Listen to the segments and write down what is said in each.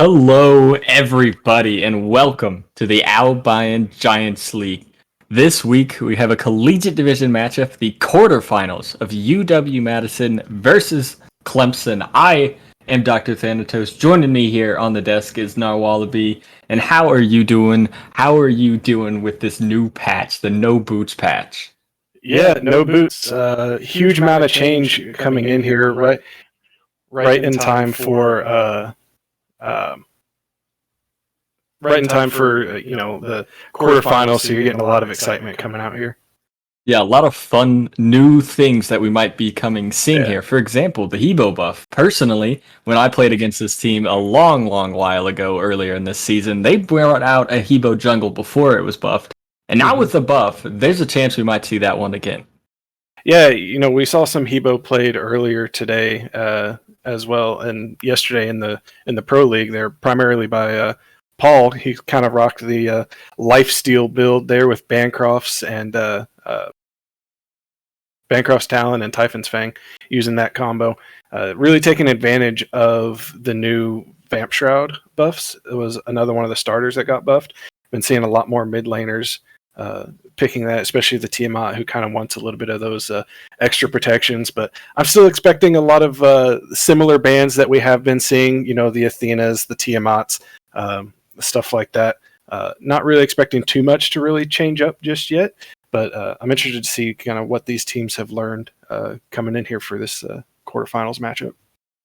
Hello, everybody, and welcome to the Albion Giants League. This week, we have a collegiate division matchup, the quarterfinals of UW Madison versus Clemson. I am Dr. Thanatos. Joining me here on the desk is Narwalaby. And how are you doing? How are you doing with this new patch, the no boots patch? Yeah, no boots. Huge amount of change coming in here, right in time for the quarterfinals. So you're getting a lot of excitement coming out here. Yeah, a lot of fun new things that we might be seeing Yeah. here. For example, the Hebo buff. Personally, when I played against this team a long while ago earlier in this season, they brought out a Hebo jungle before it was buffed. And now with the buff, there's a chance we might see that one again. Yeah, we saw some Hebo played earlier today as well, and yesterday in the pro league. They're primarily by Paul. He kind of rocked the lifesteal build there with Bancroft's and Bancroft's Talon and Typhon's Fang, using that combo. Really taking advantage of the new Vamp Shroud buffs. It was another one of the starters that got buffed. Been seeing a lot more mid laners picking that, especially the Tiamat, who kind of wants a little bit of those extra protections. But I'm still expecting a lot of similar bans that we have been seeing, the Athenas, the Tiamats, stuff like that. Not really expecting too much to really change up just yet. But I'm interested to see kind of what these teams have learned coming in here for this quarterfinals matchup.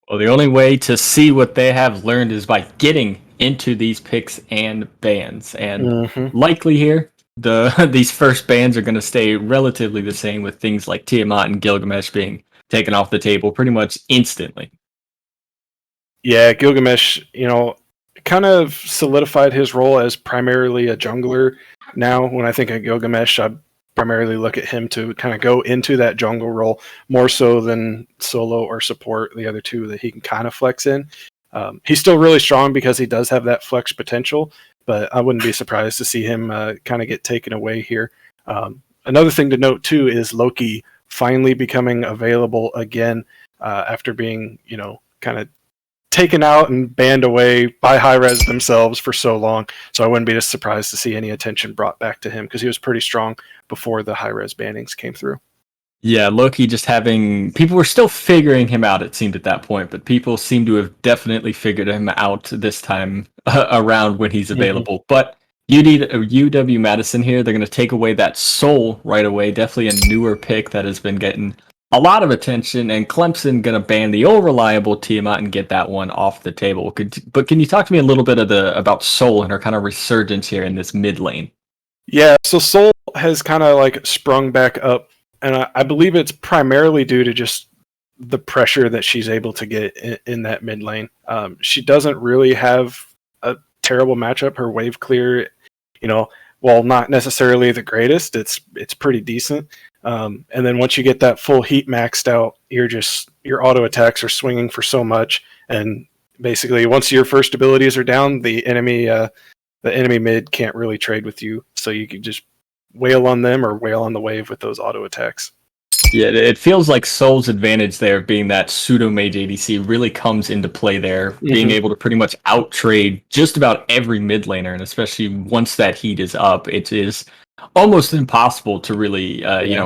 Well, the only way to see what they have learned is by getting into these picks and bans. And likely here, these first bans are going to stay relatively the same, with things like Tiamat and Gilgamesh being taken off the table pretty much instantly. Yeah, Gilgamesh, kind of solidified his role as primarily a jungler. Now, when I think of Gilgamesh, I primarily look at him to kind of go into that jungle role more so than solo or support, the other two that he can kind of flex in. He's still really strong because he does have that flex potential, but I wouldn't be surprised to see him kind of get taken away here. Another thing to note too is Loki finally becoming available again after being, kind of taken out and banned away by Hi-Rez themselves for so long. So I wouldn't be just surprised to see any attention brought back to him, because he was pretty strong before the Hi-Rez bannings came through. Yeah, Loki just people were still figuring him out, it seemed, at that point, but people seem to have definitely figured him out this time around when he's available. But UW Madison here, they're going to take away that soul right away. Definitely a newer pick that has been getting a lot of attention, and Clemson going to ban the old reliable Tiamat and get that one off the table. But can you talk to me a little bit about Soul and her kind of resurgence here in this mid lane? Yeah, so Soul has kind of like sprung back up, and I believe it's primarily due to just the pressure that she's able to get in that mid lane. She doesn't really have a terrible matchup. Her wave clear, while not necessarily the greatest, it's pretty decent. And then once you get that full heat maxed out, your auto attacks are swinging for so much, and basically once your first abilities are down, the enemy mid can't really trade with you, so you can just wail on them or wail on the wave with those auto attacks. Yeah, it feels like Soul's advantage there, being that pseudo mage ADC, really comes into play there, being able to pretty much out-trade just about every mid laner, and especially once that heat is up, it is almost impossible to really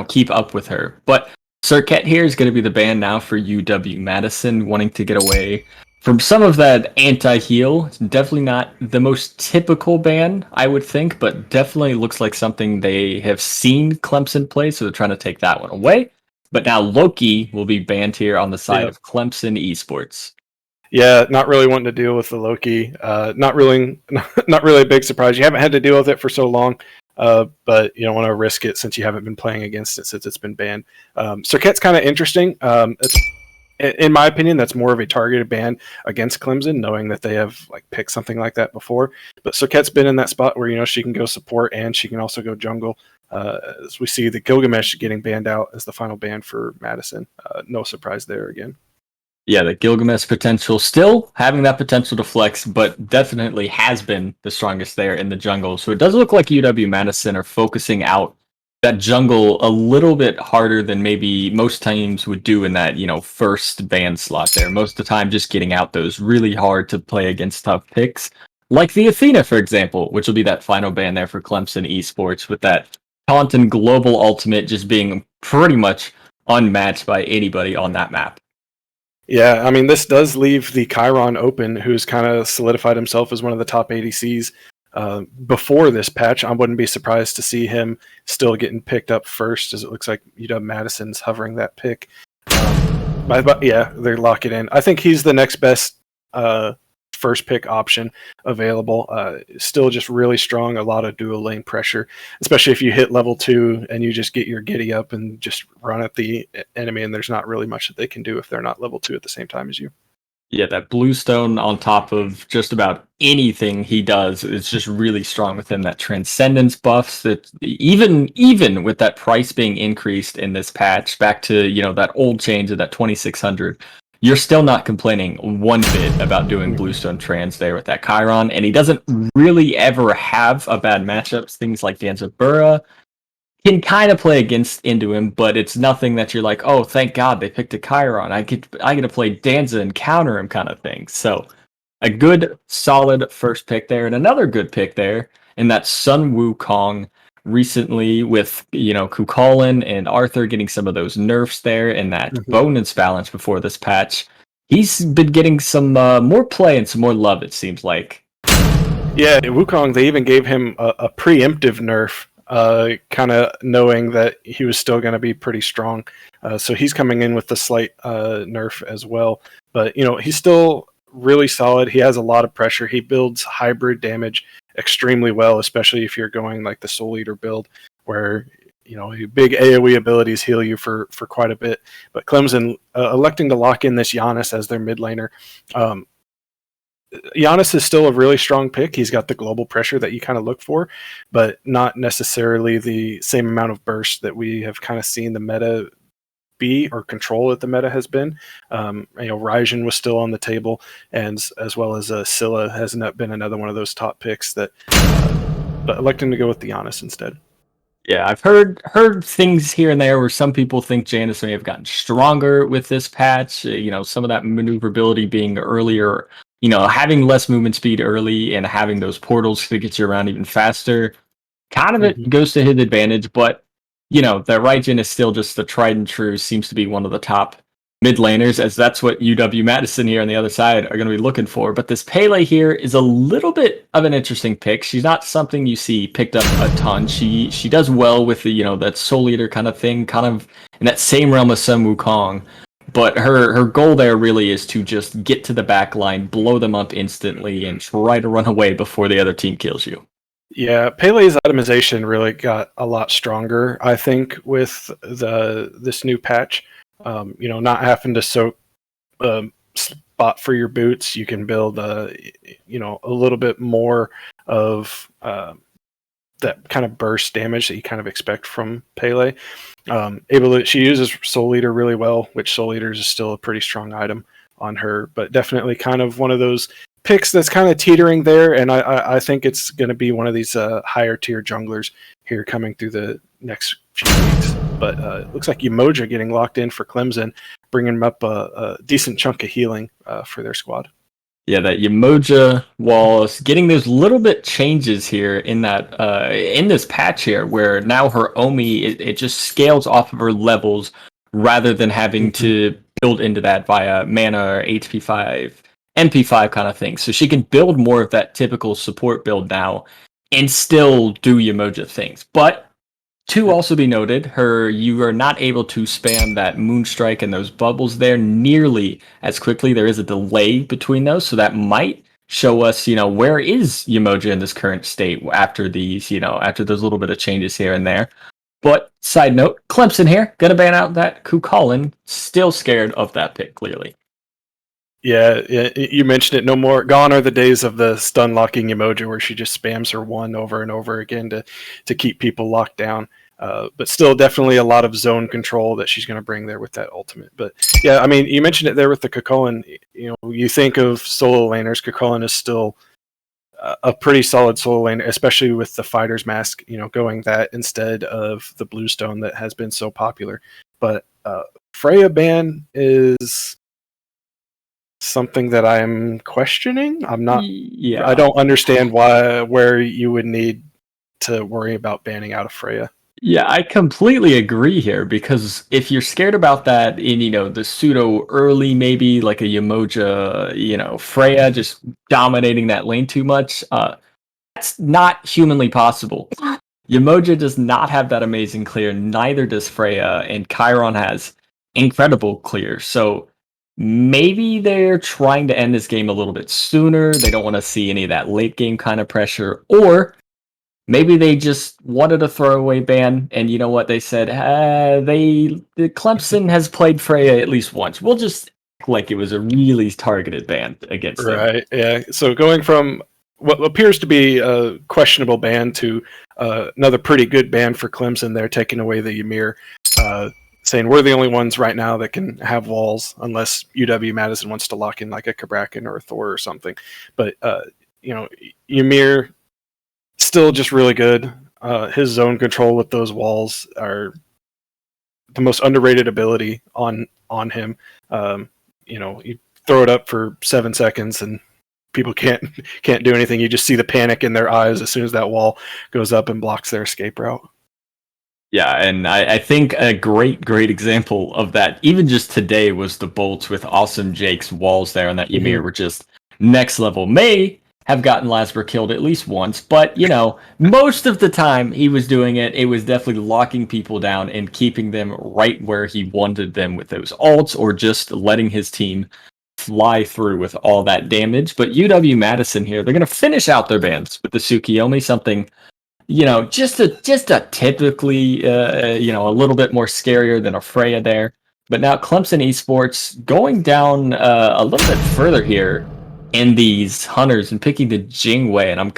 keep up with her. But Cirquette here is going to be the ban now for UW Madison, wanting to get away from some of that anti-heal. It's definitely not the most typical ban, I would think, but definitely looks like something they have seen Clemson play, so they're trying to take that one away. But now Loki will be banned here on the side of Clemson Esports. Yeah, not really wanting to deal with the Loki. Not really a big surprise. You haven't had to deal with it for so long, but you don't want to risk it since you haven't been playing against it since it's been banned. Cirquette's kind of interesting. In my opinion, that's more of a targeted ban against Clemson, knowing that they have picked something like that before. But Cirquette's been in that spot where she can go support and she can also go jungle. As we see the Gilgamesh getting banned out as the final ban for Madison. No surprise there again. Yeah, the Gilgamesh potential, still having that potential to flex, but definitely has been the strongest there in the jungle. So it does look like UW Madison are focusing out that jungle a little bit harder than maybe most teams would do in that, first ban slot there. Most of the time just getting out those really hard to play against tough picks. Like the Athena, for example, which will be that final ban there for Clemson Esports, with that Taunton global ultimate just being pretty much unmatched by anybody on that map. Yeah, I mean, this does leave the Chiron open, who's kind of solidified himself as one of the top ADCs before this patch. I wouldn't be surprised to see him still getting picked up first, as it looks like Madison's hovering that pick. But yeah, they're locking in. I think he's the next best first pick option available. Still just really strong, a lot of dual lane pressure, especially if you hit level 2 and you just get your giddy up and just run at the enemy, and there's not really much that they can do if they're not level 2 at the same time as you. Yeah, that bluestone on top of just about anything he does is just really strong with him. That transcendence buffs, that even with that price being increased in this patch back to that old change of that 2600, you're still not complaining one bit about doing bluestone trans there with that Chiron, and he doesn't really ever have a bad matchups. Things like Danzabura can kind of play into him, but it's nothing that you're like, oh, thank God they picked a Chiron. I get to play Danza and counter him kind of thing. So a good, solid first pick there, and another good pick there in that Sun Wukong recently with Kukulin and Arthur getting some of those nerfs there and that bonus balance before this patch. He's been getting some more play and some more love, it seems like. Yeah, Wukong, they even gave him a preemptive nerf, kind of knowing that he was still going to be pretty strong. So he's coming in with the slight nerf as well. But, he's still really solid. He has a lot of pressure. He builds hybrid damage extremely well, especially if you're going like the Soul Eater build where, big AoE abilities heal you for quite a bit. But Clemson electing to lock in this Giannis as their mid laner. Giannis is still a really strong pick. He's got the global pressure that you kind of look for, but not necessarily the same amount of burst that we have kind of seen the meta be, or control that the meta has been. Ryzen was still on the table, and as well as Scylla has been another one of those top picks that, but electing to go with the Giannis instead. Yeah, I've heard things here and there where some people think Janus may have gotten stronger with this patch. Some of that maneuverability being earlier, having less movement speed early and having those portals to get you around even faster. Kind of it goes to his advantage, but that Raijin is still just the tried and true, seems to be one of the top mid laners, as that's what UW Madison here on the other side are going to be looking for. But this Pele here is a little bit of an interesting pick. She's not something you see picked up a ton. She does well with the that Soul Eater kind of thing, kind of in that same realm as Sun Wukong. But her goal there really is to just get to the back line, blow them up instantly, and try to run away before the other team kills you. Yeah, Pele's itemization really got a lot stronger, I think, with this new patch. Not having to soak spot for your boots, you can build a little bit more of that kind of burst damage that you kind of expect from Pele. She uses Soul Eater really well, which Soul Eater is still a pretty strong item on her, but definitely kind of one of those picks that's kind of teetering there, and I think it's going to be one of these higher tier junglers here coming through the next few weeks. But it looks like Umoja getting locked in for Clemson, bringing up a decent chunk of healing for their squad. Yeah, that Umoja was getting those little bit changes here in that in this patch here, where now her Omi it just scales off of her levels rather than having to build into that via mana or HP5, MP5 kind of thing. So she can build more of that typical support build now and still do Umoja things. But to also be noted, you are not able to spam that Moonstrike and those bubbles there nearly as quickly. There is a delay between those, so that might show us, where is Umoja in this current state after these, after those little bit of changes here and there. But side note, Clemson here, gonna ban out that Kukulin, still scared of that pick, clearly. Yeah, you mentioned it. No more. Gone are the days of the stun locking Umoja where she just spams her one over and over again to keep people locked down. But still, definitely a lot of zone control that she's going to bring there with that ultimate. But yeah, I mean, you mentioned it there with the Kukulin. You think of solo laners. Kukulin is still a pretty solid solo lane, especially with the fighter's mask, going that instead of the bluestone that has been so popular. But Freya ban is something that I'm questioning. I don't understand where you would need to worry about banning out of Freya. Yeah, I completely agree here because if you're scared about that in, the pseudo early, maybe like a Yemoja, Freya just dominating that lane too much, that's not humanly possible. Yemoja does not have that amazing clear, neither does Freya, and Chiron has incredible clear. So maybe they're trying to end this game a little bit sooner. They don't want to see any of that late game kind of pressure, or maybe they just wanted a throwaway ban, and you know what they said? The Clemson has played Freya at least once. We'll just act like it was a really targeted ban against them. Right. Yeah. So going from what appears to be a questionable ban to another pretty good ban for Clemson, they're taking away the Ymir, saying we're the only ones right now that can have walls, unless UW Madison wants to lock in like a Kabrakan or a Thor or something. But Ymir still just really good. His zone control with those walls are the most underrated ability on him. You throw it up for 7 seconds and people can't do anything. You just see the panic in their eyes as soon as that wall goes up and blocks their escape route. Yeah, and I think a great example of that, even just today, was the bolts with Awesome Jake's walls there, and that Ymir were just next level. May have gotten Lasper killed at least once, but most of the time he was doing it, it was definitely locking people down and keeping them right where he wanted them with those ults, or just letting his team fly through with all that damage. But UW Madison here, they're going to finish out their bans with the Tsukiyomi, something just a typically a little bit more scarier than a Freya there. But now Clemson Esports going down a little bit further here in these hunters and picking the Jingwei, and I'm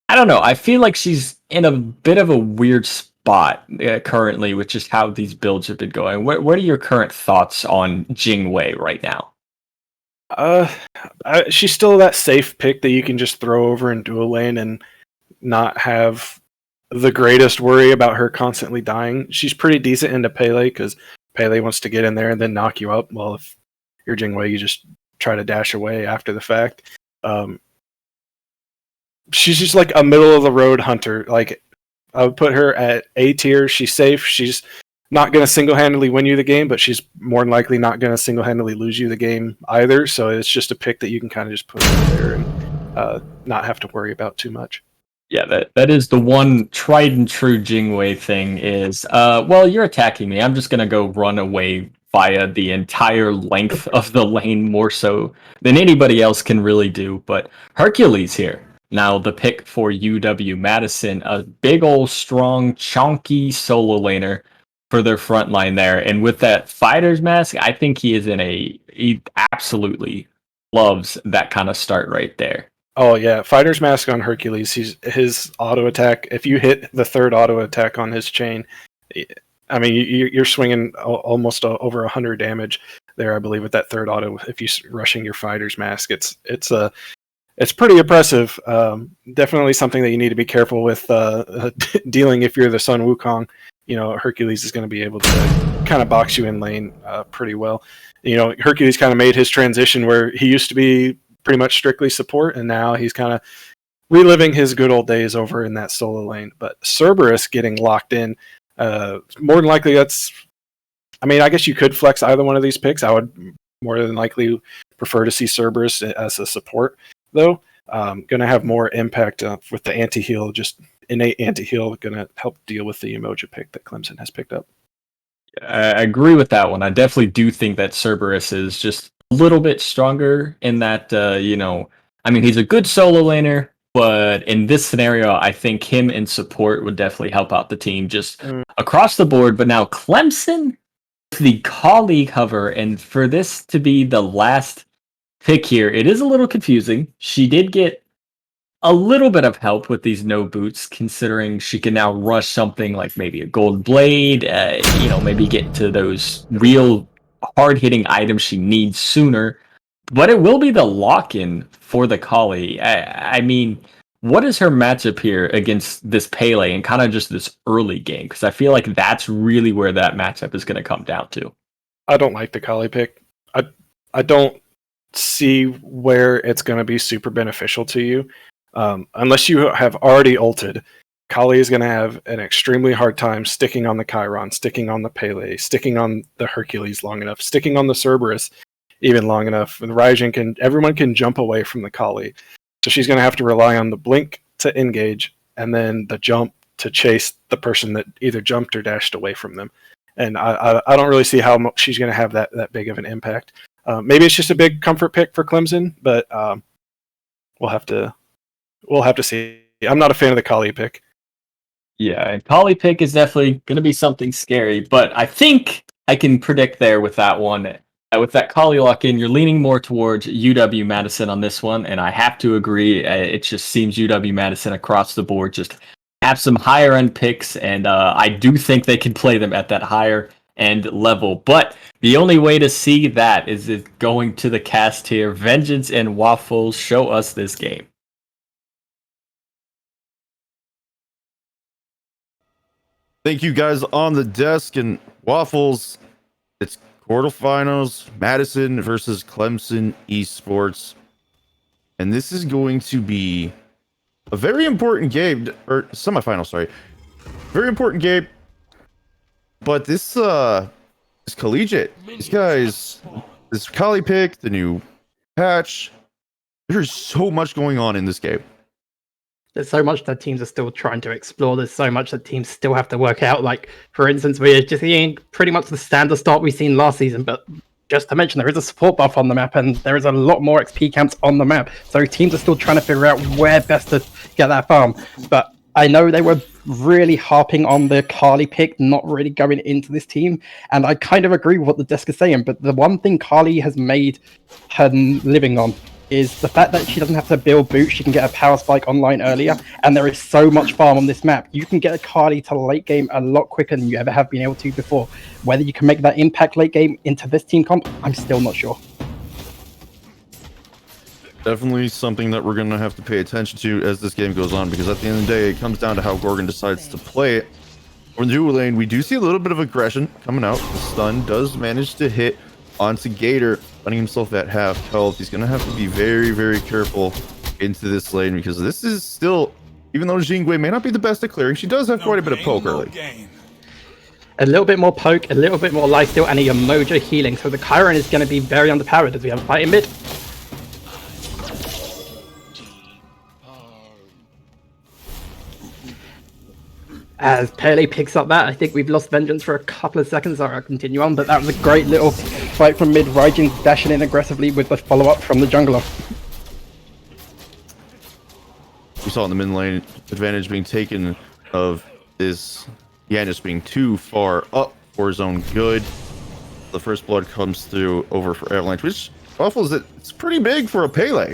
I don't know, I feel like she's in a bit of a weird spot currently with just how these builds have been going. What are your current thoughts on Jingwei right now? She's still that safe pick that you can just throw over in dual lane and not have the greatest worry about her constantly dying. She's pretty decent into Pele because Pele wants to get in there and then knock you up. Well, if you're Jingwei, you just try to dash away after the fact. She's just like a middle of the road hunter. Like, I would put her at A tier. She's safe. She's not going to single-handedly win you the game, but she's more than likely not going to single-handedly lose you the game either. So it's just a pick that you can kind of just put in there and not have to worry about too much. Yeah, that is the one tried and true Jingwei thing is, well, you're attacking me. I'm just going to go run away via the entire length of the lane more so than anybody else can really do. But Hercules here. Now the pick for UW Madison, a big old strong chonky solo laner for their front line there. And with that fighter's mask, I think he absolutely loves that kind of start right there. Oh yeah, fighter's mask on Hercules. His auto attack. If you hit the third auto attack on his chain, I mean you're swinging almost over 100 damage there, I believe, with that third auto. If you're rushing your fighter's mask, it's pretty impressive. Definitely something that you need to be careful with dealing if you're the Sun Wukong. Hercules is going to be able to kind of box you in lane pretty well. Hercules kind of made his transition where he used to be pretty much strictly support, and now he's kind of reliving his good old days over in that solo lane. But Cerberus getting locked in, more than likely I guess you could flex either one of these picks. I would more than likely prefer to see Cerberus as a support, though. Going to have more impact with the anti-heal, just innate anti-heal, going to help deal with the Emoji pick that Clemson has picked up. I agree with that one. I definitely do think that Cerberus is just a little bit stronger in that, he's a good solo laner, but in this scenario, I think him in support would definitely help out the team just across the board. But now Clemson, the colleague hover, and for this to be the last pick here, it is a little confusing. She did get a little bit of help with these no boots, considering she can now rush something like maybe a gold blade, maybe get to those real hard-hitting items she needs sooner. But it will be the lock-in for the Kali. I mean, what is her matchup here against this Pele and kind of just this early game? Because I feel like that's really where that matchup is going to come down to. I don't like the Kali pick. I don't see where it's going to be super beneficial to you. Unless you have already ulted, Kali is going to have an extremely hard time sticking on the Chiron, sticking on the Pele, sticking on the Hercules long enough, sticking on the Cerberus even long enough. And everyone can jump away from the Kali. So she's going to have to rely on the blink to engage and then the jump to chase the person that either jumped or dashed away from them. And I don't really see how she's going to have that big of an impact. Maybe it's just a big comfort pick for Clemson, but we'll have to see. I'm not a fan of the Kali pick. Yeah, and Kali pick is definitely going to be something scary, but I think I can predict there with that one. With that Kali lock-in, you're leaning more towards UW-Madison on this one, and I have to agree. It just seems UW-Madison across the board just have some higher-end picks, and I do think they can play them at that higher-end level. But the only way to see that is going to the cast here. Vengeance and Waffles, show us this game. Thank you guys on the desk and Waffles. It's quarterfinals, Madison versus Clemson Esports. And this is going to be a very important game, or semifinal, sorry. Very important game. But this Collegiate, these guys, this Kali pick, the new patch, there's so much going on in this game. There's so much that teams are still trying to explore. There's so much that teams still have to work out. Like, for instance, we're just seeing pretty much the standard start we've seen last season. But just to mention, there is a support buff on the map, and there is a lot more XP camps on the map. So teams are still trying to figure out where best to get that farm. But I know they were really harping on the Kali pick, not really going into this team. And I kind of agree with what the desk is saying. But the one thing Kali has made her living on is the fact that she doesn't have to build boots. She can get a power spike online earlier, and there is so much farm on this map. You can get a Kali to late game a lot quicker than you ever have been able to before. Whether you can make that impact late game into this team comp, I'm still not sure. Definitely something that we're going to have to pay attention to as this game goes on, because at the end of the day, it comes down to how Gorgon decides to play it. On the dual lane, we do see a little bit of aggression coming out. The stun does manage to hit onto Gator, finding himself at half health. He's going to have to be very, very careful into this lane, because this is still, even though Jingwei may not be the best at clearing, she does have quite a bit of poke early. A little bit more poke, a little bit more lifesteal, and a Yamoja healing. So the Chiron is going to be very underpowered as we have a fight in mid. As Pele picks up that, I think we've lost Vengeance for a couple of seconds. I'll continue on, but that was a great little fight from mid. Raijin dashing in aggressively with the follow-up from the jungler. We saw in the mid lane advantage being taken of this Yanis being too far up for his own good. The first blood comes through over for Avalanche, which Waffles, it's pretty big for a Pele.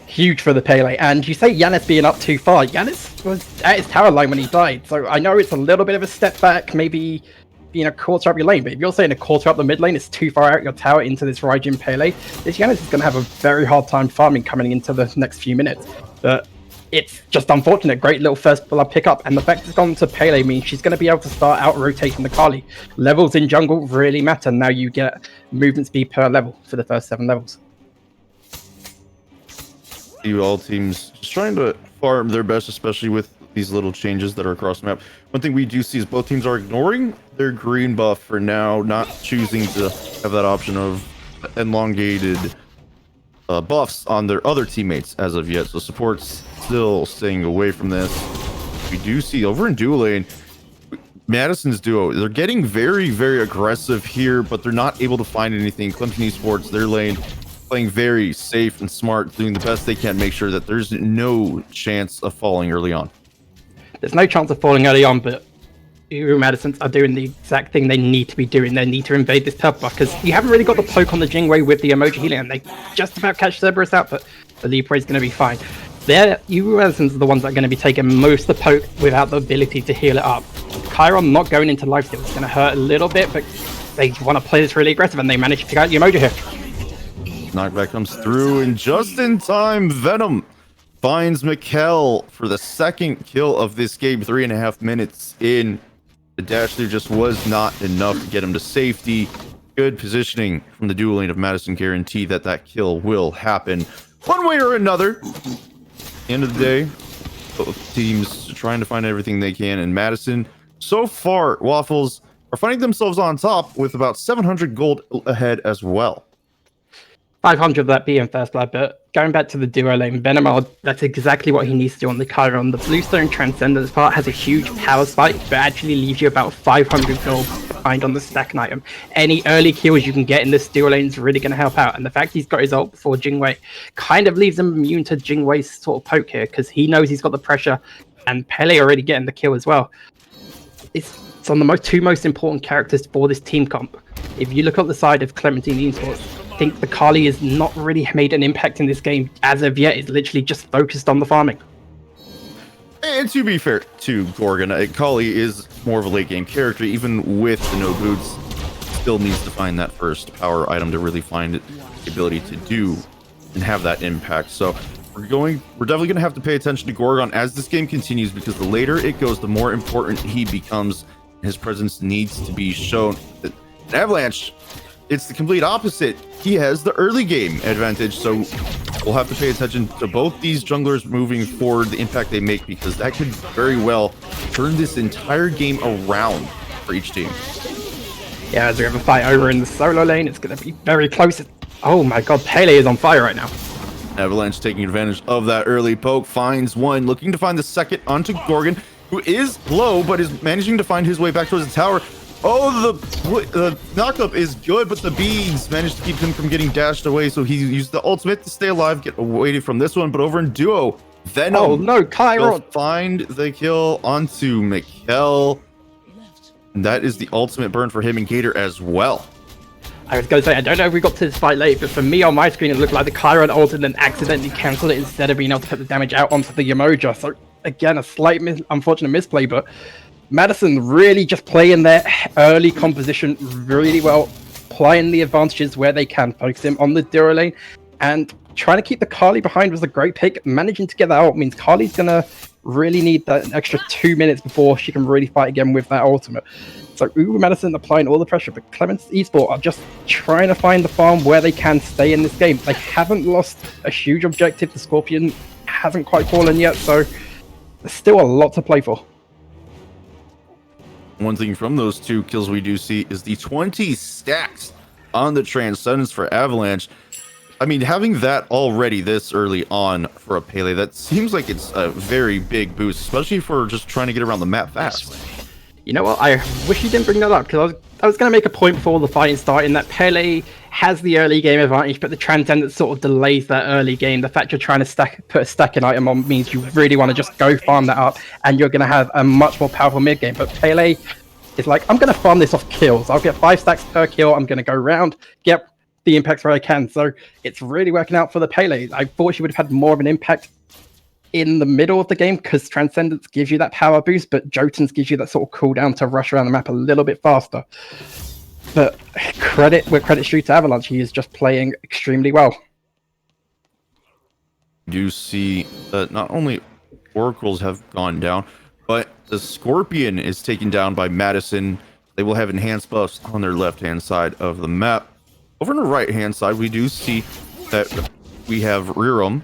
Huge for the Pele, and you say Yanis being up too far. Yanis was at his tower line when he died, so I know it's a little bit of a step back, maybe being a quarter up your lane, but if you're saying a quarter up the mid lane, it's too far out your tower into this Raijin Pele, this Yanis is going to have a very hard time farming coming into the next few minutes. But it's just unfortunate. Great little first blood pickup, and the fact it's gone to Pele means she's going to be able to start out rotating the Kali. Levels in jungle really matter. Now you get movement speed per level for the first 7 levels. All teams just trying to farm their best, especially with these little changes that are across the map. One thing we do see is both teams are ignoring their green buff for now, not choosing to have that option of elongated buffs on their other teammates as of yet. So support's still staying away from this. We do see over in dual lane, Madison's duo, they're getting very, very aggressive here, but they're not able to find anything. Clemson Esports, their lane, playing very safe and smart, doing the best they can, make sure that there's no chance of falling early on. There's no chance of falling early on, but Madisons are doing the exact thing they need to be doing. They need to invade this turf buff, because you haven't really got the poke on the Jingwei with the emoji healing, and they just about catch Cerberus out, but the Libre is going to be fine. Madisons are the ones that are going to be taking most of the poke without the ability to heal it up. Chiron not going into lifesteal is going to hurt a little bit, but they want to play this really aggressive, and they manage to pick out the emoji here. Knockback comes through, and just in time, Venom finds Mikkel for the second kill of this game, 3.5 minutes in. The dash there just was not enough to get him to safety. Good positioning from the dual lane of Madison guarantee that that kill will happen one way or another. End of the day, both teams trying to find everything they can, and Madison, so far, Waffles are finding themselves on top with about 700 gold ahead as well. 500 of that being first blood, but going back to the duo lane, Venomard, that's exactly what he needs to do on the Chiron. The Bluestone Transcendence part has a huge power spike, but actually leaves you about 500 gold behind on the stacking item. Any early kills you can get in this duo lane is really going to help out, and the fact he's got his ult before Jingwei kind of leaves him immune to Jingwei's sort of poke here, because he knows he's got the pressure, and Pele already getting the kill as well. It's on the two most important characters for this team comp. If you look at the side of Clemson Esports, I think the Kali has not really made an impact in this game as of yet. It's literally just focused on the farming. And to be fair to Gorgon, Kali is more of a late game character, even with the no boots. Still needs to find that first power item to really find the ability to do and have that impact. So we're definitely going to have to pay attention to Gorgon as this game continues, because the later it goes, the more important he becomes. His presence needs to be shown. In Avalanche, it's the complete opposite. He has the early game advantage, so we'll have to pay attention to both these junglers moving forward, the impact they make, because that could very well turn this entire game around for each team. Yeah, as we have a fight over in the solo lane, it's going to be very close. Oh my god, Pele is on fire right now. Avalanche taking advantage of that early poke, finds one, looking to find the second onto Gorgon, who is low, but is managing to find his way back towards the tower. Oh, the knockup is good, but the beads managed to keep him from getting dashed away, so he used the ultimate to stay alive, get away from this one. But over in duo, Venom oh no, Chiron will find the kill onto Mikkel. And that is the ultimate burn for him and Gator as well. I was going to say, I don't know if we got to this fight late, but for me on my screen, it looked like the Chiron ulted and accidentally cancelled it instead of being able to put the damage out onto the Yamoja. So again, a slight unfortunate misplay, but Madison really just playing their early composition really well, playing the advantages where they can, focusing on the duo lane, and trying to keep the Kali behind was a great pick. Managing to get that out means Kali's going to really need that extra 2 minutes before she can really fight again with that ultimate. So Uber Madison applying all the pressure, but Clemson Esports are just trying to find the farm where they can stay in this game. They haven't lost a huge objective. The Scorpion hasn't quite fallen yet, so there's still a lot to play for. One thing from those two kills we do see is the 20 stacks on the Transcendence for Avalanche. I mean, having that already this early on for a Pele, that seems like it's a very big boost, especially for just trying to get around the map fast. You know what? I wish you didn't bring that up, because I was going to make a point before the fighting started in that Pele has the early game advantage, but the Transcendence sort of delays that early game. The fact you're trying to put a stacking item on means you really want to just go farm that up, and you're going to have a much more powerful mid game. But Pele is like, I'm going to farm this off kills. I'll get 5 stacks per kill. I'm going to go around, get the impacts where I can. So it's really working out for the Pele. I thought she would have had more of an impact in the middle of the game, because Transcendence gives you that power boost, but Jotuns gives you that sort of cooldown to rush around the map a little bit faster. But credit due to Avalanche, he is just playing extremely well. You see that not only Oracles have gone down, but the Scorpion is taken down by Madison. They will have enhanced buffs on their left-hand side of the map. Over on the right-hand side, we do see that we have Rerum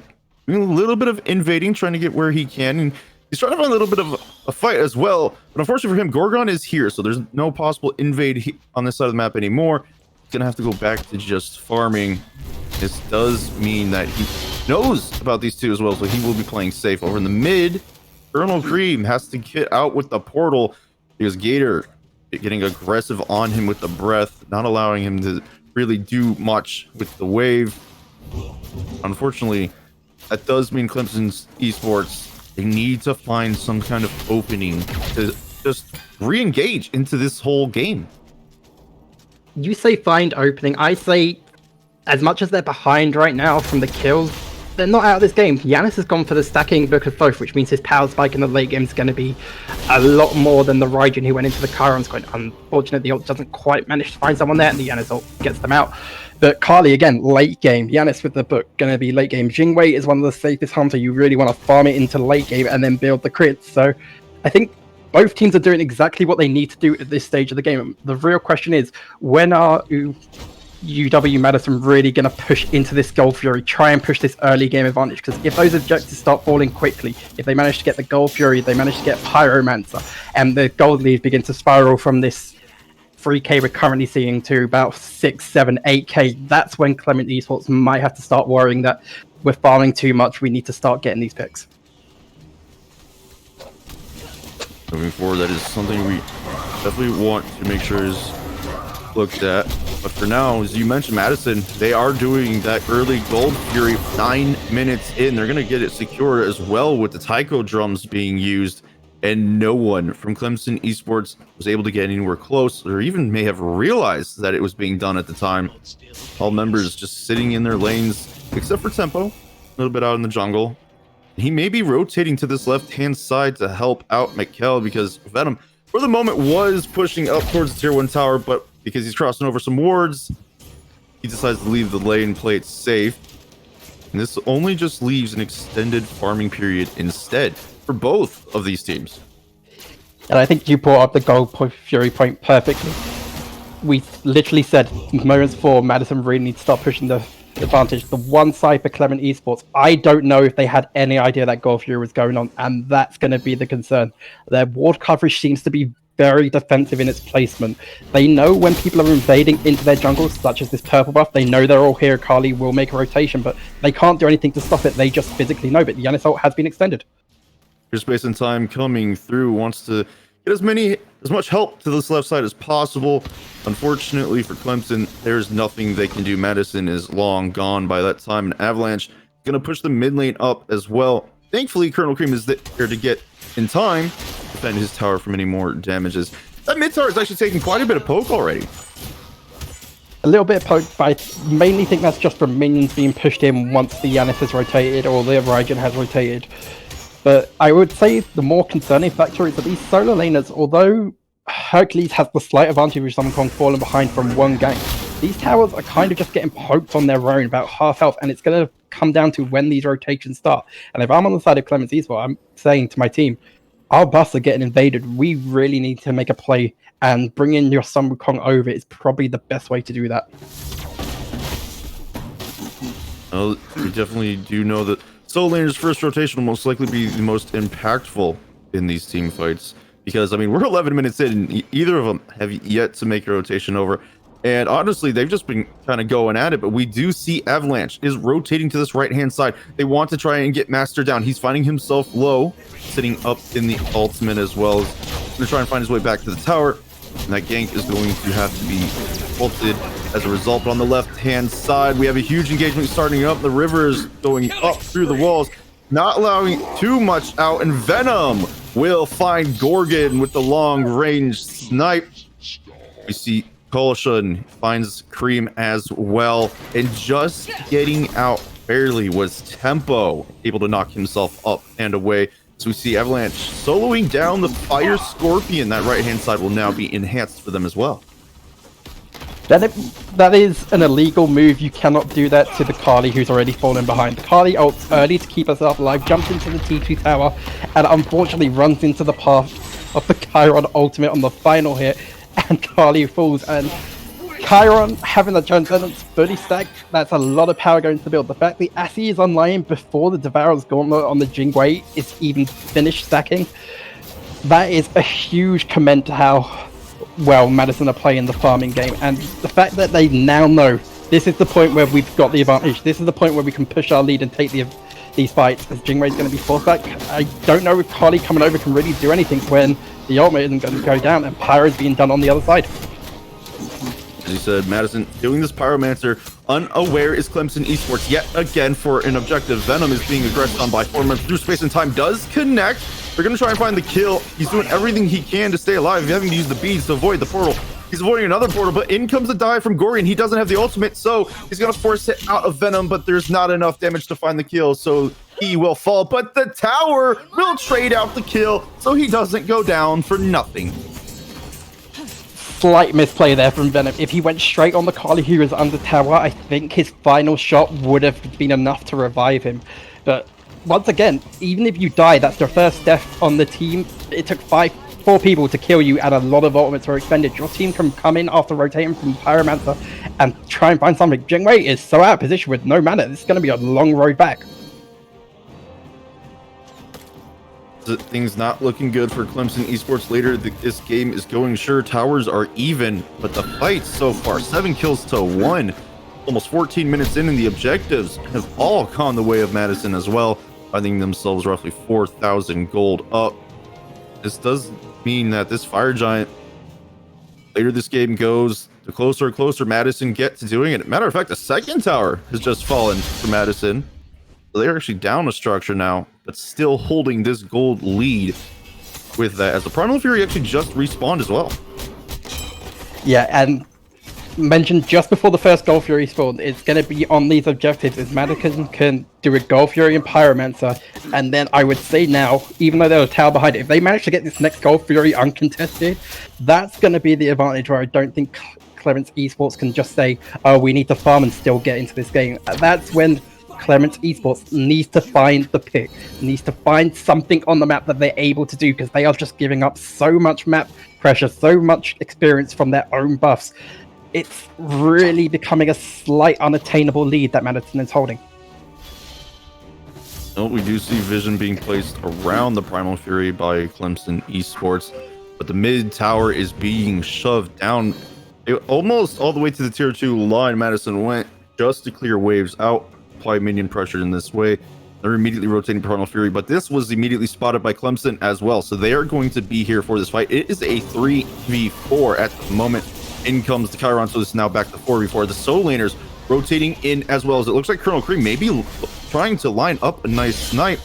doing a little bit of invading, trying to get where he can, and he's trying to find a little bit of a fight as well. But unfortunately for him, Gorgon is here, so there's no possible invade on this side of the map anymore. He's gonna have to go back to just farming. This does mean that he knows about these two as well, so he will be playing safe. Over in the mid, Colonel Cream has to get out with the portal, because Gator getting aggressive on him with the breath, not allowing him to really do much with the wave. Unfortunately, that does mean Clemson's Esports, they need to find some kind of opening to just re-engage into this whole game. You say find opening, I say as much as they're behind right now from the kills, they're not out of this game. Giannis has gone for the stacking book of both, which means his power spike in the late game is going to be a lot more than the Raijin who went into the Chiron squad. Unfortunately, the ult doesn't quite manage to find someone there, and the Giannis ult gets them out. But Carly, again, late game. Giannis with the book, going to be late game. Jingwei is one of the safest hunter. You really want to farm it into late game and then build the crits. So I think both teams are doing exactly what they need to do at this stage of the game. The real question is, when are UW Madison really going to push into this Gold Fury, try and push this early game advantage? Because if those objectives start falling quickly, if they manage to get the Gold Fury, they manage to get Pyromancer, and the gold lead begin to spiral from this 3k we're currently seeing to about 6, 7, 8k, that's when Clement Esports might have to start worrying that we're farming too much, we need to start getting these picks. Moving forward, that is something we definitely want to make sure is looked at. But for now, as you mentioned, Madison, they are doing that early Gold Fury 9 minutes in. They're going to get it secured as well with the taiko drums being used. And no one from Clemson Esports was able to get anywhere close or even may have realized that it was being done at the time. All members just sitting in their lanes, except for Tempo, a little bit out in the jungle. He may be rotating to this left-hand side to help out Mikkel because Venom, for the moment, was pushing up towards the tier 1 tower, but because he's crossing over some wards, he decides to leave the lane, play it safe. And this only just leaves an extended farming period instead for both of these teams. And I think you brought up the Gold Fury point perfectly. We literally said moments before Madison really needs to start pushing the advantage. The one side for Clement Esports, I don't know if they had any idea that Gold Fury was going on, and that's going to be the concern. Their ward coverage seems to be very defensive in its placement. They know when people are invading into their jungles, such as this purple buff, they know they're all here. Carly will make a rotation, but they can't do anything to stop it. They just physically know. But the Giannis ult has been extended. Here's Space and Time coming through, wants to get as much help to this left side as possible. Unfortunately for Clemson, there's nothing they can do. Madison is long gone by that time, and Avalanche is going to push the mid lane up as well. Thankfully, Colonel Cream is there to get in time, defend his tower from any more damages. That mid tower is actually taking quite a bit of poke already. A little bit of poke, but I mainly think that's just from minions being pushed in once the Giannis has rotated or the Raijin has rotated. But I would say the more concerning factor is that these solo laners, although Hercules has the slight advantage with Sun Kong falling behind from one gank, these towers are kind of just getting poked on their own, about half health, and it's going to come down to when these rotations start. And if I'm on the side of Clemens Esports, I'm saying to my team, our buffs are getting invaded. We really need to make a play, and bringing your Sun Wukong over is probably the best way to do that. Well, we definitely do know that solo laner's first rotation will most likely be the most impactful in these team fights, because I mean, we're 11 minutes in and either of them have yet to make a rotation over, and honestly they've just been kind of going at it. But we do see Avalanche is rotating to this right hand side. They want to try and get Master down. He's finding himself low, sitting up in the ultimate, as well as going to try and find his way back to the tower, and that gank is going to have to be ulted as a result. But on the left hand side, we have a huge engagement starting up. The river is going up through the walls, not allowing too much out, and Venom will find Gorgon with the long range snipe. We see Kolshan finds Cream as well, and just getting out barely was Tempo, able to knock himself up and away. So we see Avalanche soloing down the Fire Scorpion. That right hand side will now be enhanced for them as well. That is an illegal move. You cannot do that to the Carly, who's already fallen behind. The Carly ults early to keep us up alive, jumps into the T2 tower, and unfortunately runs into the path of the Chiron ultimate on the final hit, and Carly falls. And Chiron having the Transcendence fully stacked, that's a lot of power going to the build. The fact the Assi is online before the Devourer's Gauntlet on the Jingwei is even finished stacking, that is a huge comment to how well Madison are playing the farming game. And the fact that they now know this is the point where we've got the advantage, this is the point where we can push our lead and take these fights, as Jingwei is going to be forced back. I don't know if Carly coming over can really do anything when the ultimate isn't going to go down and Pyro is being done on the other side. As you said, Madison doing this Pyromancer. Unaware is Clemson Esports yet again for an objective. Venom is being aggressed on by 4 members through Space and Time. Does connect. They're going to try and find the kill. He's doing everything he can to stay alive, having to use the beads to avoid the portal. He's avoiding another portal, but in comes the dive from Gorian. He doesn't have the ultimate, so he's going to force it out of Venom, but there's not enough damage to find the kill, so he will fall. But the tower will trade out the kill, so he doesn't go down for nothing. Slight misplay there from Venom. If he went straight on the Carly who was under tower, I think his final shot would have been enough to revive him. But once again, even if you die, that's your first death on the team. It took 4 people to kill you, and a lot of ultimates were expended. Your team can come in after rotating from Pyromancer and try and find something. Jingwei is so out of position with no mana. This is going to be a long road back. Things not looking good for Clemson Esports later. This game is going, sure, towers are even, but the fight so far, 7 kills to 1. Almost 14 minutes in, and the objectives have all gone the way of Madison as well, finding themselves roughly 4,000 gold up. This does mean that this Fire Giant, later this game goes, the closer and closer Madison get to doing it. Matter of fact, the second tower has just fallen for Madison. They're actually down a structure now, but still holding this gold lead with that, as the Primal Fury actually just respawned as well. Yeah, and mentioned just before the first Gold Fury spawn, it's going to be on these objectives is Madison can do a Gold Fury and Pyromancer, and then I would say now, even though there's a tower behind it, if they manage to get this next Gold Fury uncontested, that's going to be the advantage where I don't think Clemson Esports can just say, oh, we need to farm and still get into this game. That's when Clemson Esports needs to find the pick, needs to find something on the map that they're able to do, because they are just giving up so much map pressure, so much experience from their own buffs. It's really becoming a slight unattainable lead that Madison is holding. No, we do see vision being placed around the Primal Fury by Clemson Esports, but the mid tower is being shoved down almost all the way to the tier 2 line. Madison went just to clear waves out, apply minion pressure in this way. They're immediately rotating Primal Fury, but this was immediately spotted by Clemson as well, so they are going to be here for this fight. It is a 3v4 at the moment. In comes the Chiron, so this is now back to 4v4. The Soul Laners rotating in as well, as it looks like Colonel Cream may be trying to line up a nice snipe.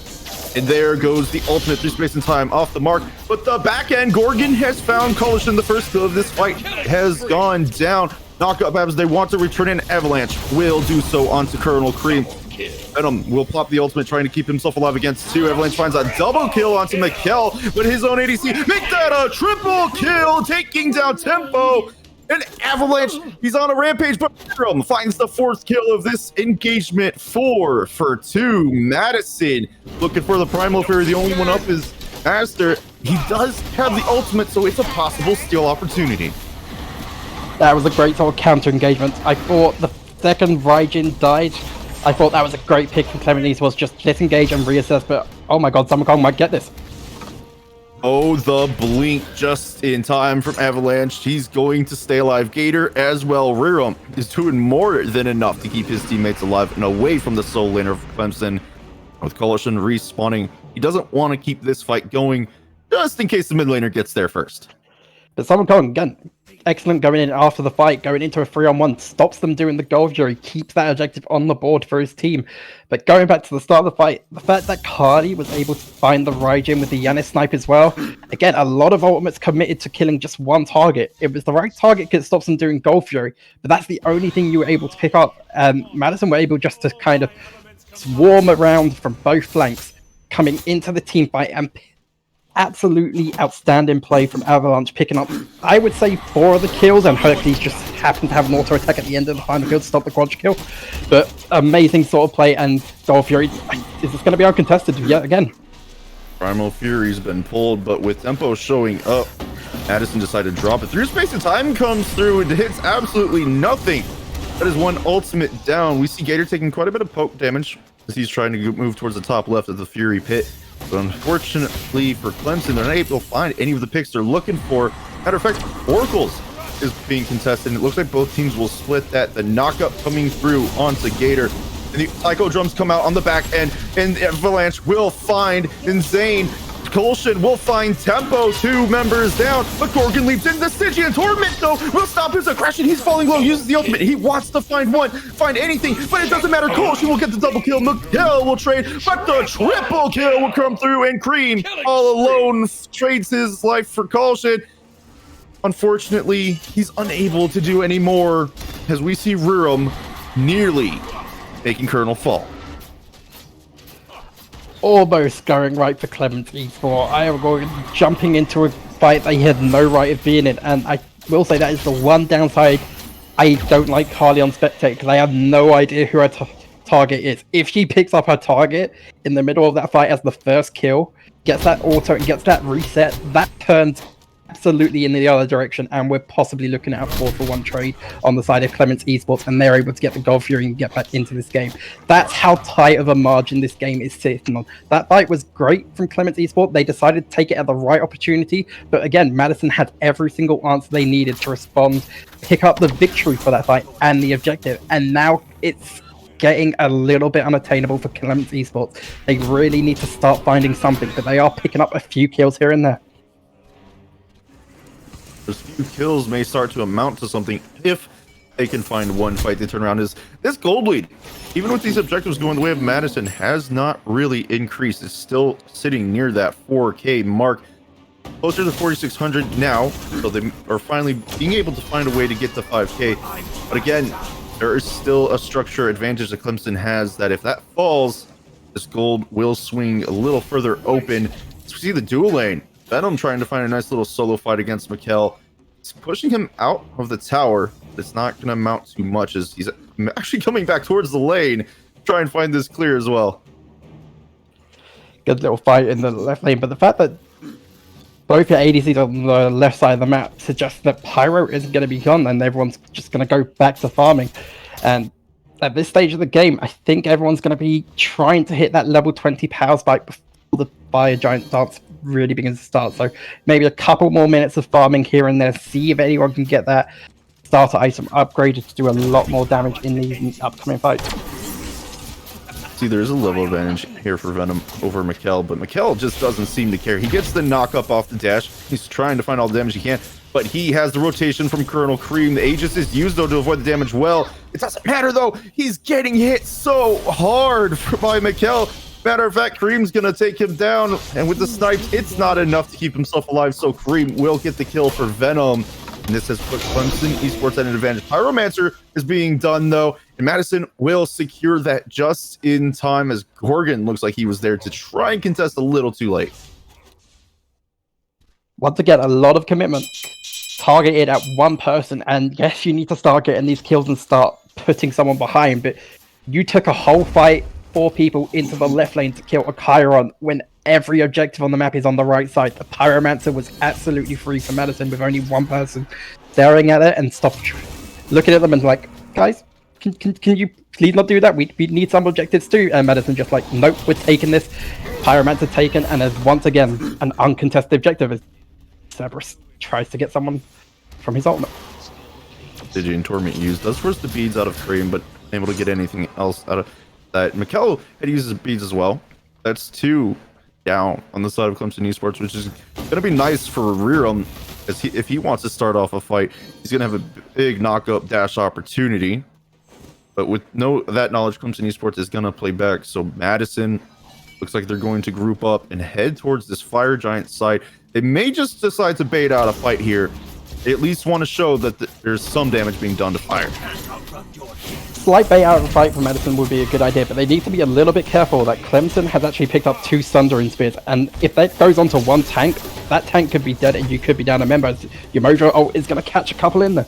And there goes the ultimate through space and time off the mark. But the back end, Gorgon has found Collegiate. The first kill of this fight has gone down. Knockup happens. They want to return in. Avalanche will do so onto Colonel Cream. Venom will pop the ultimate, trying to keep himself alive against 2. Avalanche finds a double kill onto Mikkel, but his own ADC make that a triple kill, taking down Tempo. And Avalanche, he's on a rampage, but Virum finds the 4th kill of this engagement. 4 for 2. Madison looking for the Primal Fury. The only one up is Master. He does have the ultimate, so it's a possible steal opportunity. That was a great sort of counter engagement. I thought the second Raijin died. I thought that was a great pick from Clemson, was just disengage and reassess, but oh my god, Summer Kong might get this. Oh, the blink just in time from Avalanche. He's going to stay alive. Gator as well. Rirum is doing more than enough to keep his teammates alive and away from the Soul Laner of Clemson. With Collegiate respawning, he doesn't want to keep this fight going, just in case the mid laner gets there first. But Summer Kong, again, excellent going in after the fight, going into a 3-on-1, stops them doing the Gold Fury, keeps that objective on the board for his team. But going back to the start of the fight, the fact that Carly was able to find the Raijin with the Yanis snipe as well, again, a lot of ultimates committed to killing just one target. It was the right target because it stops them doing Gold Fury, but that's the only thing you were able to pick up. Madison were able just to kind of swarm around from both flanks, coming into the team fight, and absolutely outstanding play from Avalanche, picking up, I would say, 4 of the kills, and Hercules just happened to have an auto attack at the end of the final kill to stop the quadra kill. But amazing sort of play, and Gold Fury, is this going to be uncontested yet again? Primal Fury's been pulled, but with Tempo showing up, Madison decided to drop it. Through space and time comes through and hits absolutely nothing. That is one ultimate down. We see Gator taking quite a bit of poke damage as he's trying to move towards the top left of the Fury pit. But unfortunately for Clemson, they're not able to find any of the picks they're looking for. Matter of fact, Oracles is being contested, and it looks like both teams will split that. The knockup coming through onto Gator. And the Psycho Drums come out on the back end, and Avalanche will find Insane. Collegiate will find Tempo, 2 members down, but Gorgon leaps in. The Stygian Torment, though, will stop his aggression. He's falling low, uses the ultimate. He wants to find anything, but it doesn't matter. Collegiate will get the double kill. Mikkel will trade, but the triple kill will come through, and Cream all alone trades his life for Collegiate. unfortunately, he's unable to do any more as we see Rirum nearly making Colonel fall. Almost going right for Clemson Esports. I am going jumping into a fight they had no right of being in, and I will say that is the one downside I don't like Carly on Spectate, because I have no idea who her target is. If she picks up her target in the middle of that fight as the first kill, gets that auto and gets that reset, that turns absolutely in the other direction, and we're possibly looking at a 4-for-1 trade on the side of Clemson Esports, and they're able to get the Gold Fury and get back into this game. That's how tight of a margin this game is sitting on. That fight was great from Clemson Esports. They decided to take it at the right opportunity, but again, Madison had every single answer they needed to respond, pick up the victory for that fight and the objective, and now it's getting a little bit unattainable for Clemson Esports. They really need to start finding something, but they are picking up a few kills here and there. Those few kills may start to amount to something if they can find one fight to turn around. Is this gold lead, even with these objectives going the way of Madison, has not really increased. It's still sitting near that 4K mark, closer to 4,600 now, so they are finally being able to find a way to get to 5K. But again, there is still a structure advantage that Clemson has, that if that falls, this gold will swing a little further open. So we see the dual lane. Venom trying to find a nice little solo fight against Mikkel. It's pushing him out of the tower, but it's not going to amount too much, as he's actually coming back towards the lane, try and find this clear as well. Good little fight in the left lane, but the fact that both your ADCs on the left side of the map suggests that Pyro isn't going to be gone, and everyone's just going to go back to farming. And at this stage of the game, I think everyone's going to be trying to hit that level 20 power spike before the Fire Giant dance really begins to start. So maybe a couple more minutes of farming here and there, see if anyone can get that starter item upgraded to do a lot more damage in these upcoming fights. See, there is a level advantage here for Venom over Mikkel, but Mikkel just doesn't seem to care. He gets the knock up off the dash. He's trying to find all the damage he can, but he has the rotation from Colonel Cream. The Aegis is used, though, to avoid the damage well. It doesn't matter, though. He's getting hit so hard by Mikkel. Matter of fact, Cream's going to take him down, and with the snipes, it's not enough to keep himself alive, so Cream will get the kill for Venom. And this has put Clemson Esports at an advantage. Pyromancer is being done, though, and Madison will secure that just in time, as Gorgon looks like he was there to try and contest a little too late. Once again, a lot of commitment targeted at one person, and yes, you need to start getting these kills and start putting someone behind, but you took a whole fight, 4 people into the left lane to kill a Chiron when every objective on the map is on the right side. The Pyromancer was absolutely free for Madison with only one person staring at it and looking at them and like, guys, can you please not do that? We need some objectives too. And Madison just like, nope, we're taking this. Pyromancer taken, and as once again an uncontested objective as Cerberus tries to get someone from his ultimate. Digi and Torment used does force the beads out of Cream, but able to get anything else out of that. Mikkel had used his beads as well. That's 2 down on the side of Clemson Esports, which is going to be nice for Rirum, as if he wants to start off a fight, he's going to have a big knock-up dash opportunity. But with that knowledge, Clemson Esports is going to play back. So Madison looks like they're going to group up and head towards this Fire Giant side. They may just decide to bait out a fight here. They at least want to show that there's some damage being done to Fire. Slight bait out of the fight for Madison would be a good idea, but they need to be a little bit careful that Clemson has actually picked up 2 Sundering Spears, and if that goes onto one tank, that tank could be dead and you could be down a member. Your Mojo ult is going to catch a couple in there.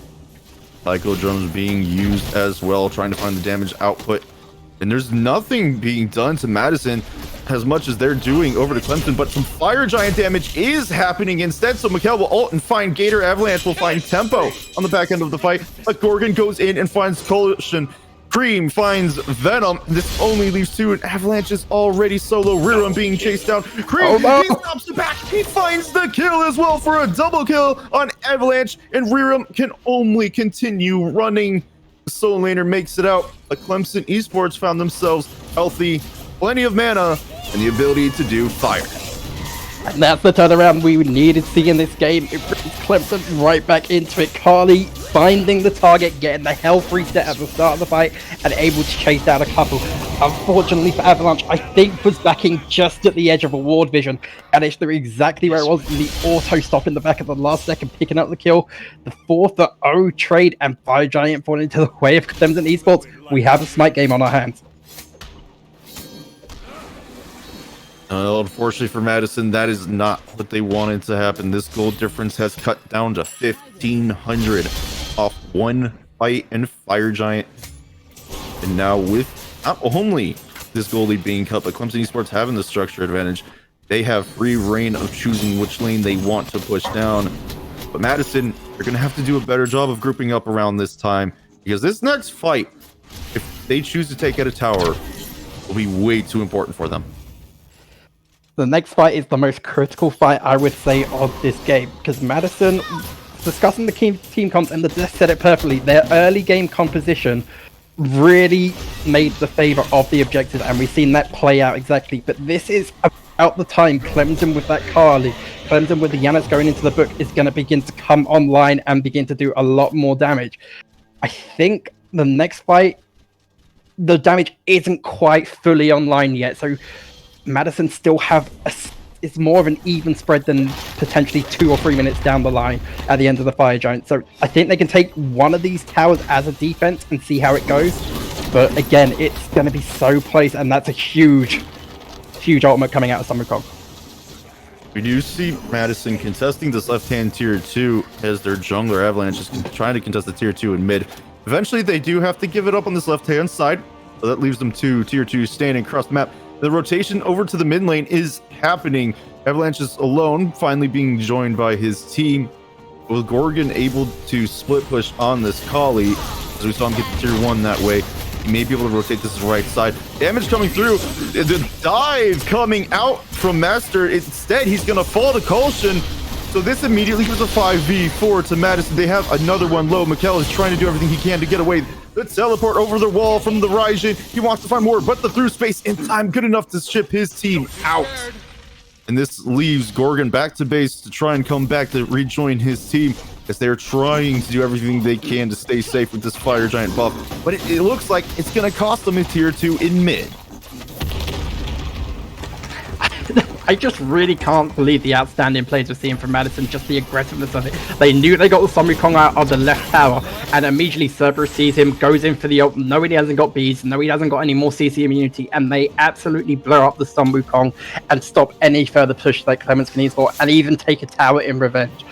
Psycho drums being used as well, trying to find the damage output. And there's nothing being done to Madison as much as they're doing over to Clemson, but some Fire Giant damage is happening instead. So Mikkel will ult and find Gator. Avalanche will find tempo on the back end of the fight. But Gorgon goes in and finds Coalition. Cream finds Venom. This only leaves 2, and Avalanche is already solo. Rirum being chased down. Cream, he stops the back. He finds the kill as well for a double kill on Avalanche, and Rirum can only continue running. The solo laner makes it out, but Clemson Esports found themselves healthy, plenty of mana, and the ability to do fire. And that's the turnaround we needed to see in this game. It brings Clemson right back into it. Carly finding the target, getting the health reset at the start of the fight, and able to chase down a couple. unfortunately for Avalanche, I think was backing just at the edge of a ward vision, and it's exactly where it was in the auto stop in the back of the last second, picking up the kill. The 4-0 trade and Fire Giant falling into the way of Clemson Esports. We have a smite game on our hands. Unfortunately for Madison, that is not what they wanted to happen. This goal difference has cut down to 1,500 off one fight and Fire Giant. And now with not only this goal lead being cut, but Clemson Esports having the structure advantage, they have free reign of choosing which lane they want to push down. But Madison, they're going to have to do a better job of grouping up around this time, because this next fight, if they choose to take out a tower, will be way too important for them. The next fight is the most critical fight, I would say, of this game, because Madison, discussing the team comps, and the desk said it perfectly, their early game composition really made the favor of the objective, and we've seen that play out exactly. But this is about the time Clemson with that Carly, Clemson with the Yanis going into the book, is going to begin to come online and begin to do a lot more damage. I think the next fight, the damage isn't quite fully online yet, so Madison still have it's more of an even spread than potentially 2 or 3 minutes down the line at the end of the Fire Giant. So I think they can take one of these towers as a defense and see how it goes. But again, it's going to be so placed, and that's a huge ultimate coming out of Summer Kong. We do see Madison contesting this left-hand tier 2 as their jungler Avalanche is trying to contest the tier 2 in mid. Eventually, they do have to give it up on this left-hand side. So that leaves them to tier 2 standing across the map. The rotation over to the mid lane is happening. Avalanche is alone, finally being joined by his team, with Gorgon able to split push on this Kali, as we saw him get to tier 1 that way. He may be able to rotate this right side. Damage coming through. The dive coming out from Master. Instead, he's going to fall to Collegiate. So this immediately gives a 5v4 to Madison. They have another one low. Mikkel is trying to do everything he can to get away. The teleport over the wall from the Raijin. He wants to find more, but the through space in time good enough to ship his team out. And this leaves Gorgon back to base to try and come back to rejoin his team, as they're trying to do everything they can to stay safe with this Fire Giant buff. But it looks like it's going to cost them a tier 2 in mid. I just really can't believe the outstanding plays we're seeing from Madison, just the aggressiveness of it. They knew they got the Sun Wukong out of the left tower, and immediately Cerberus sees him, goes in for the ult, knowing he hasn't got beads, knowing he hasn't got any more CC immunity, and they absolutely blow up the Sun Wukong and stop any further push that Clemens can for, and even take a tower in revenge.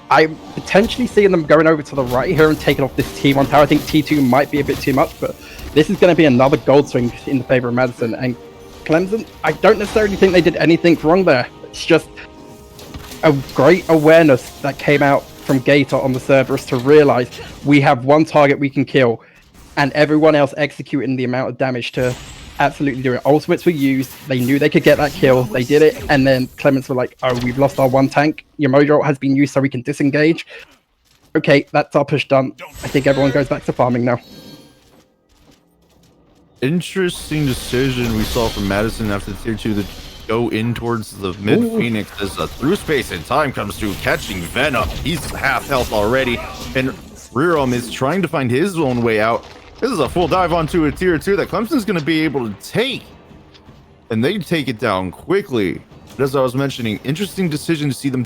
I'm potentially seeing them going over to the right here and taking off this T1 tower. I think T2 might be a bit too much, but this is going to be another gold swing in the favor of Madison. And Clemson, I don't necessarily think they did anything wrong there. It's just a great awareness that came out from Gator on the Cerberus to realize we have one target we can kill, and everyone else executing the amount of damage to absolutely do it. Ultimates were used. They knew they could get that kill. They did it, and then Clemens were like, "Oh, we've lost our one tank. Your Mojo has been used, so we can disengage." Okay, that's our push done. I think everyone goes back to farming now. Interesting decision we saw from Madison after the tier 2 to go in towards the mid Phoenix, as the through space and time comes through, catching Venom. He's half health already, and Rerum is trying to find his own way out. This is a full dive onto a tier 2 that Clemson's going to be able to take, and they take it down quickly. But as I was mentioning, interesting decision to see them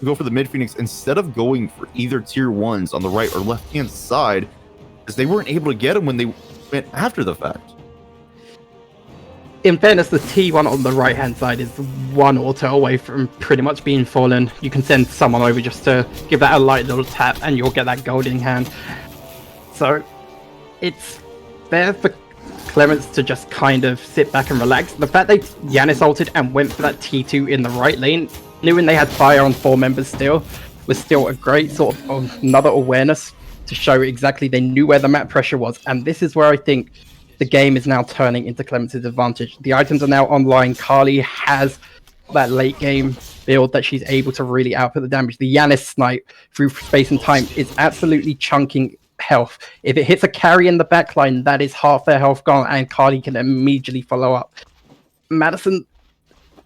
go for the mid Phoenix instead of going for either tier 1s on the right or left hand side, as they weren't able to get them when they went after the fact. In fairness, the T1 on the right hand side is one auto away from pretty much being fallen. You can send someone over just to give that a light little tap and you'll get that gold in hand. So it's fair for Clemens to just kind of sit back and relax. The fact they Yanis ulted and went for that T2 in the right lane, knowing they had fire on 4 members still, was still a great sort of another awareness to show exactly they knew where the map pressure was. And this is where I think the game is now turning into Clemens' advantage. The items are now online. Carly has that late game build that she's able to really output the damage. The Yanis snipe through space and time is absolutely chunking health. If it hits a carry in the backline, that is half their health gone, and Carly can immediately follow up. Madison,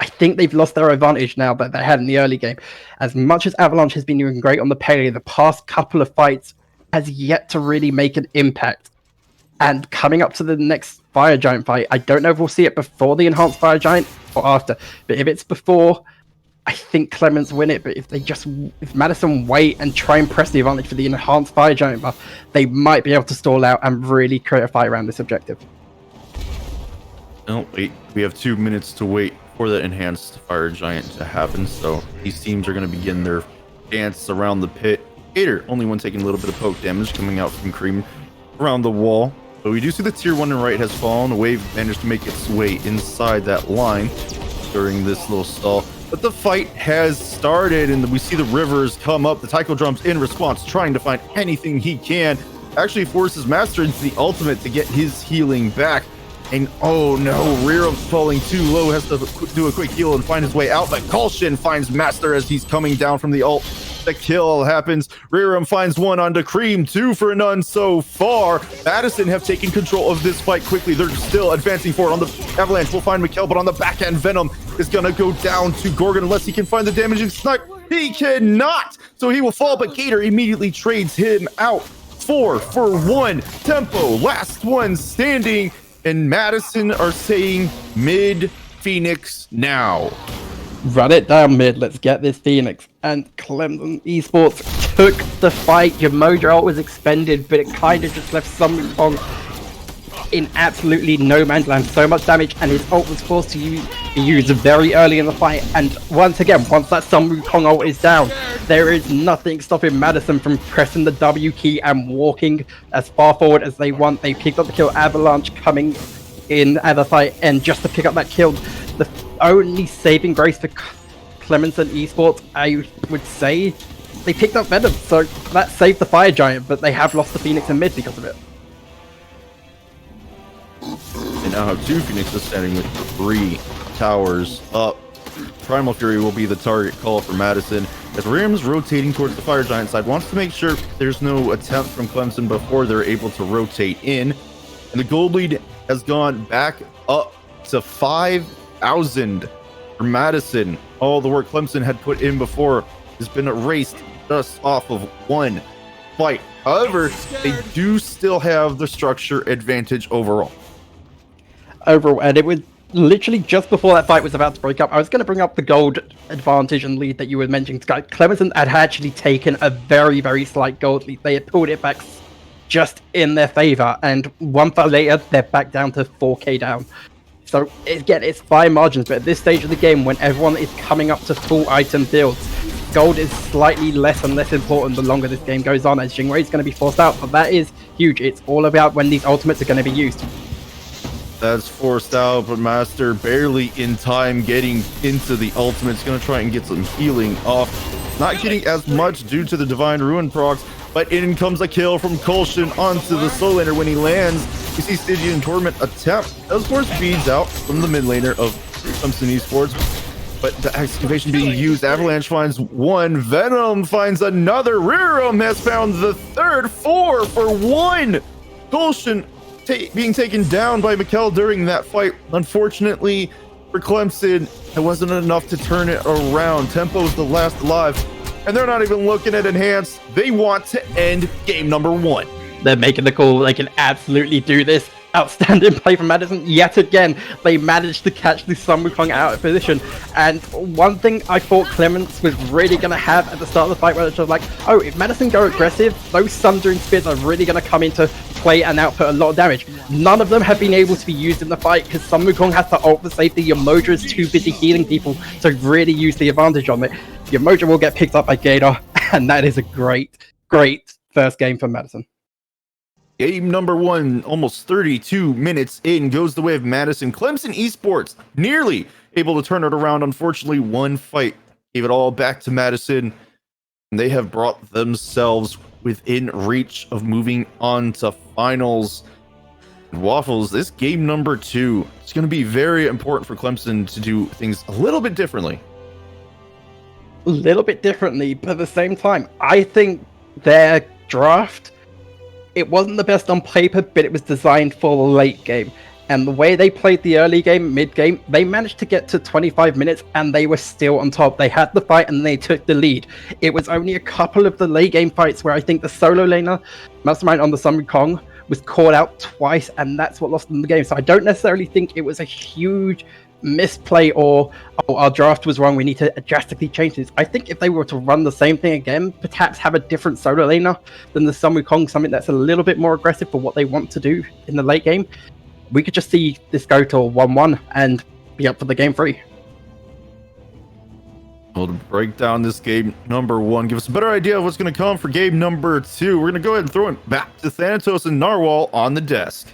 I think they've lost their advantage now that they had in the early game. As much as Avalanche has been doing great on the parry, the past couple of fights has yet to really make an impact. And coming up to the next Fire Giant fight, I don't know if we'll see it before the Enhanced Fire Giant or after. But if it's before, I think Clemens win it. But if Madison wait and try and press the advantage for the Enhanced Fire Giant buff, they might be able to stall out and really create a fight around this objective. No, wait. We have 2 minutes to wait for the Enhanced Fire Giant to happen. So these teams are going to begin their dance around the pit. Gator, only one taking a little bit of poke damage coming out from Cream around the wall. But we do see the tier 1 and right has fallen. The wave managed to make its way inside that line during this little stall. But the fight has started, and we see the Rivers come up. The Taiko Drums in response, trying to find anything he can. Actually forces Master into the ultimate to get his healing back. And oh no, Rearum's falling too low, has to do a quick heal and find his way out. But Kolshin finds Master as he's coming down from the ult. The kill happens. Rearum finds one onto Cream, 2 for none so far. Madison have taken control of this fight quickly. They're still advancing forward on the Avalanche. We'll find Mikkel, but on the back end, Venom is gonna go down to Gorgon unless he can find the damaging snipe. He cannot, so he will fall, but Gator immediately trades him out. 4 for 1 tempo, last one standing. And Madison are saying mid Phoenix now. Run it down mid, let's get this Phoenix. And Clemson Esports took the fight. Your Mojo ult was expended, but it kind of just left Sun Wukong in absolutely no man's land. So much damage, and his ult was forced to be used very early in the fight. And once again, once that Sun Wukong ult is down, there is nothing stopping Madison from pressing the W key and walking as far forward as they want. They picked up the kill. Avalanche coming in at the fight, and just to pick up that kill, the only saving grace for Clemson Esports, I would say, they picked up Venom, so that saved the Fire Giant, but they have lost the Phoenix and mid because of it. And now have 2 Phoenixes standing with 3 towers up. Primal Fury will be the target call for Madison, as Rearum's rotating towards the Fire Giant side, wants to make sure there's no attempt from Clemson before they're able to rotate in. And the gold lead has gone back up to 5,000 for Madison. All the work Clemson had put in before has been erased just off of 1 fight. However, they do still have the structure advantage overall. And it was literally just before that fight was about to break up. I was going to bring up the gold advantage and lead that you were mentioning. Clemson had actually taken a very, very slight gold lead. They had pulled it back just in their favor, and 1 fight later, they're back down to 4k down. So again, it's fine margins, but at this stage of the game, when everyone is coming up to full item builds, gold is slightly less and less important the longer this game goes on, as Jingwei is going to be forced out, but that is huge. It's all about when these ultimates are going to be used. That's forced out, but Master barely in time getting into the ultimate. It's going to try and get some healing off. Not getting as much due to the Divine Ruin procs, but in comes a kill from Kolshin onto the soul laner. When he lands, you see Stygian Torment attempt. Of course, beads out from the mid laner of Clemson Esports, but the excavation being used. Avalanche finds 1, Venom finds another, Rearum has found the third. 4 for 1. Kolshin being taken down by Mikkel during that fight. Unfortunately for Clemson, it wasn't enough to turn it around. Tempo's the last alive, and they're not even looking at enhanced. They want to end game number 1. They're making the call. They can absolutely do this. Outstanding play from Madison. Yet again, they managed to catch the Sun Wukong out of position. And one thing I thought Clemens was really going to have at the start of the fight, where it's just like, oh, if Madison go aggressive, those Sundering Spears are really going to come into play and output a lot of damage. None of them have been able to be used in the fight because Sun Wukong has to ult for safety. Your Mojo is too busy healing people to really use the advantage on it. Your Mojo will get picked up by Gator, and that is a great, great first game for Madison. Game number 1, almost 32 minutes in, goes the way of Madison. Clemson Esports nearly able to turn it around. Unfortunately, 1 fight gave it all back to Madison, and they have brought themselves within reach of moving on to finals. Waffles, this game number 2, it's going to be very important for Clemson to do things a little bit differently. A little bit differently, but at the same time, I think their draft, it wasn't the best on paper, but it was designed for the late game. And the way they played the early game, mid game, they managed to get to 25 minutes and they were still on top. They had the fight and they took the lead. It was only a couple of the late game fights where I think the solo laner, Mastermind on the Sun Wukong, was called out twice, and that's what lost them the game. So I don't necessarily think it was a huge misplay or our draft was wrong, we need to drastically change this. I think if they were to run the same thing again, perhaps have a different solo laner than the Sun Wukong, something that's a little bit more aggressive for what they want to do in the late game, we could just see this go to a 1-1 and be up for the game 3. Well, to break down this game number 1, give us a better idea of what's going to come for game number 2, we're going to go ahead and throw it back to Thanatos and Narwhal on the desk.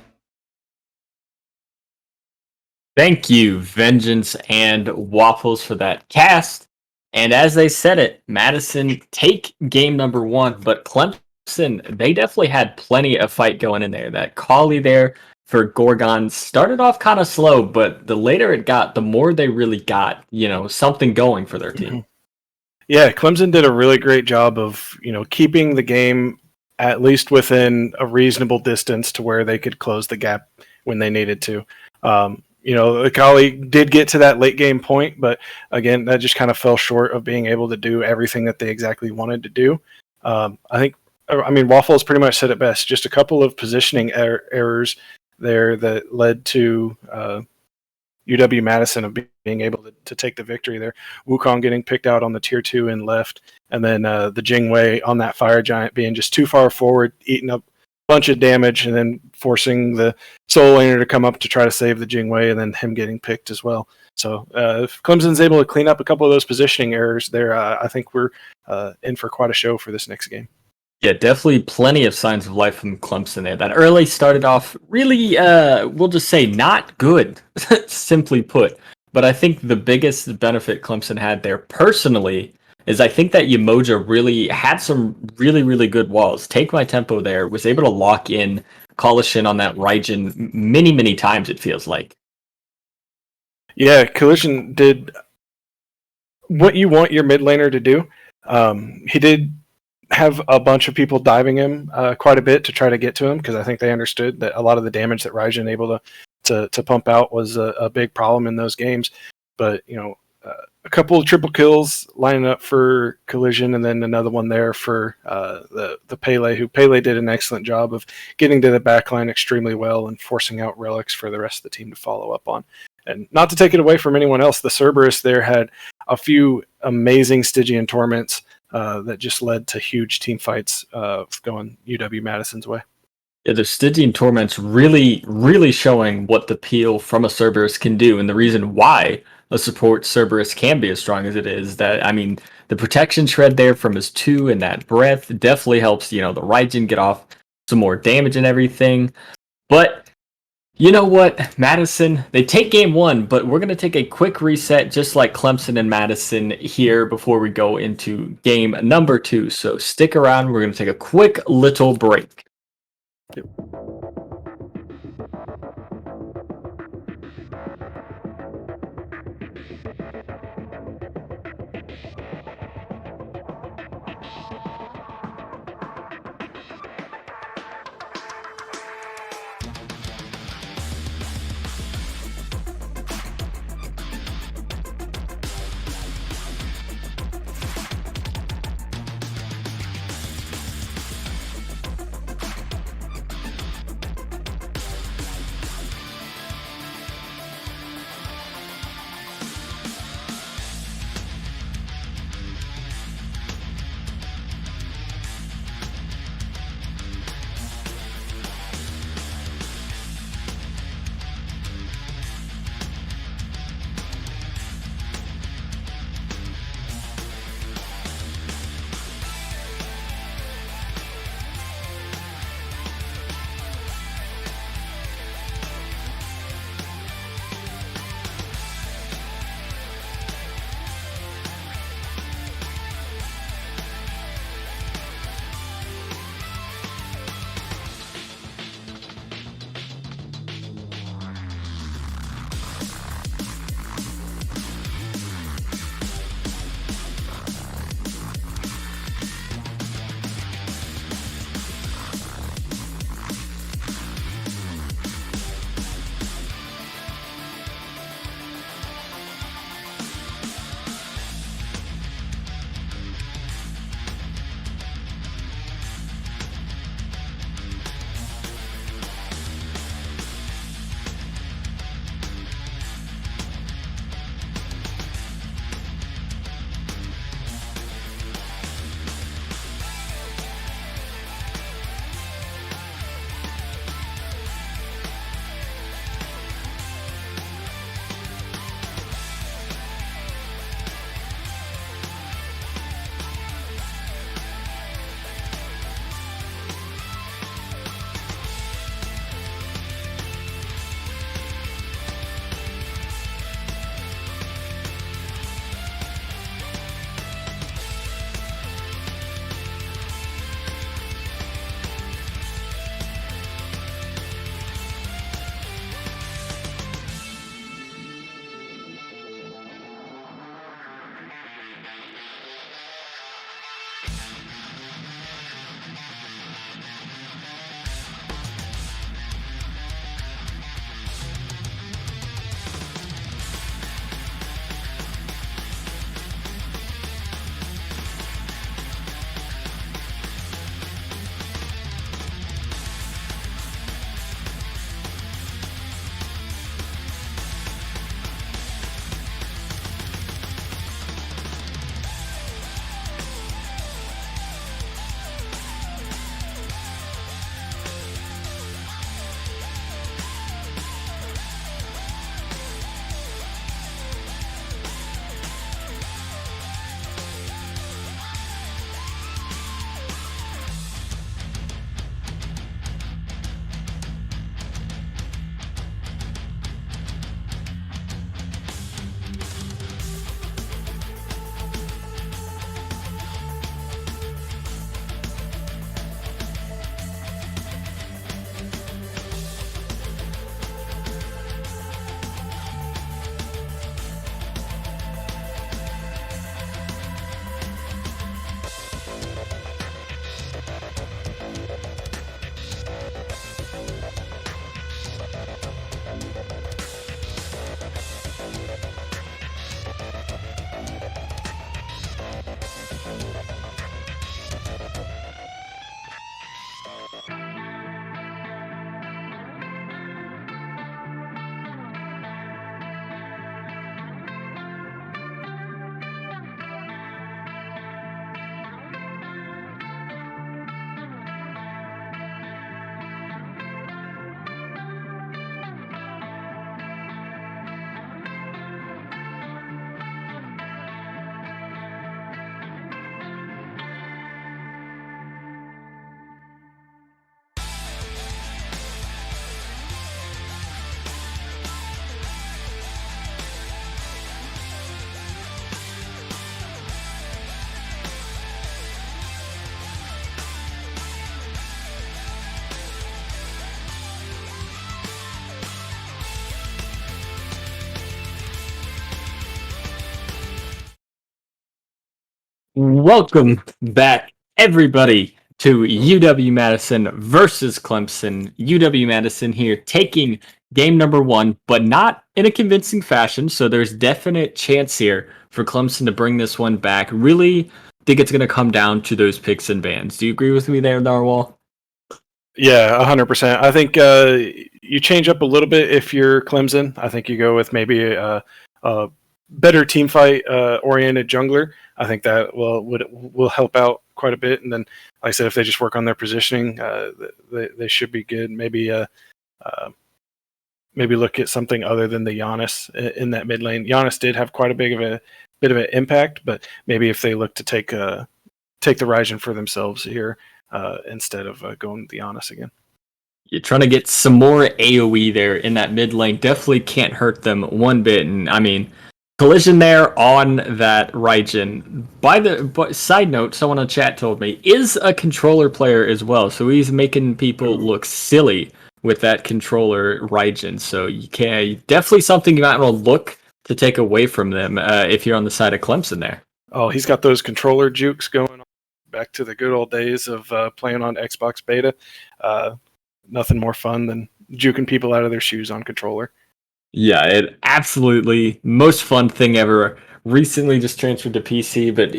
Thank you, Vengeance and Waffles, for that cast. And as they said it, Madison take game number 1, but Clemson, they definitely had plenty of fight going in there. That Collie there for Gorgon started off kind of slow, but the later it got, the more they really got, something going for their team. Yeah, Clemson did a really great job of, keeping the game at least within a reasonable distance to where they could close the gap when they needed to. The Collie did get to that late game point, but again, that just kind of fell short of being able to do everything that they exactly wanted to do. Waffles pretty much said it best. Just a couple of positioning errors there that led to UW Madison of being able to take the victory there. Wukong getting picked out on the tier 2 and left, and then the Jingwei on that Fire Giant being just too far forward, eating up bunch of damage, and then forcing the solo laner to come up to try to save the Jingwei, and then him getting picked as well. So if Clemson's able to clean up a couple of those positioning errors there, I think we're in for quite a show for this next game. Yeah, definitely plenty of signs of life from Clemson there. That early started off really, we'll just say not good, simply put. But I think the biggest benefit Clemson had there personally is I think that Yamoja really had some really, really good walls. Take My Tempo there, was able to lock in Collision on that Raijin many, many times, it feels like. Yeah, Collision did what you want your mid laner to do. He did have a bunch of people diving him quite a bit to try to get to him, because I think they understood that a lot of the damage that Raijin able to pump out was a big problem in those games. But, a couple of triple kills lining up for Collision, and then another one there for the Pele, who Pele did an excellent job of getting to the backline extremely well and forcing out relics for the rest of the team to follow up on. And not to take it away from anyone else, the Cerberus there had a few amazing Stygian Torments that just led to huge team fights going UW Madison's way. Yeah, the Stygian Torments really, really showing what the peel from a Cerberus can do, and the reason why a support Cerberus can be as strong as it is. The protection shred there from his 2 and that breath definitely helps, the Raijin get off some more damage and everything. But you know what, Madison, they take game 1, but we're going to take a quick reset just like Clemson and Madison here before we go into game number 2. So stick around, we're going to take a quick little break. Yep. Welcome back, everybody, to UW Madison versus Clemson. UW Madison here taking game number 1, but not in a convincing fashion. So there's definite chance here for Clemson to bring this one back. Really think it's going to come down to those picks and bans. Do you agree with me there, Narwhal? Yeah, 100%. I think you change up a little bit if you're Clemson. I think you go with maybe a better team fight oriented jungler. I think that will help out quite a bit. And then, like I said, if they just work on their positioning, they should be good. Maybe look at something other than the Giannis in that mid lane. Giannis did have quite a bit of an impact, but maybe if they look to take the Ryzen for themselves here instead of going with the Giannis again. You're trying to get some more AoE there in that mid lane. Definitely can't hurt them one bit. And I mean, Collision there on that Raijin. But side note, someone on chat told me, is a controller player as well. So he's making people look silly with that controller Raijin. So you can definitely something you might want to look to take away from them if you're on the side of Clemson there. Oh, he's got those controller jukes going on. Back to the good old days of playing on Xbox Beta. Nothing more fun than juking people out of their shoes on controller. Yeah, it absolutely most fun thing ever. Recently just transferred to PC, but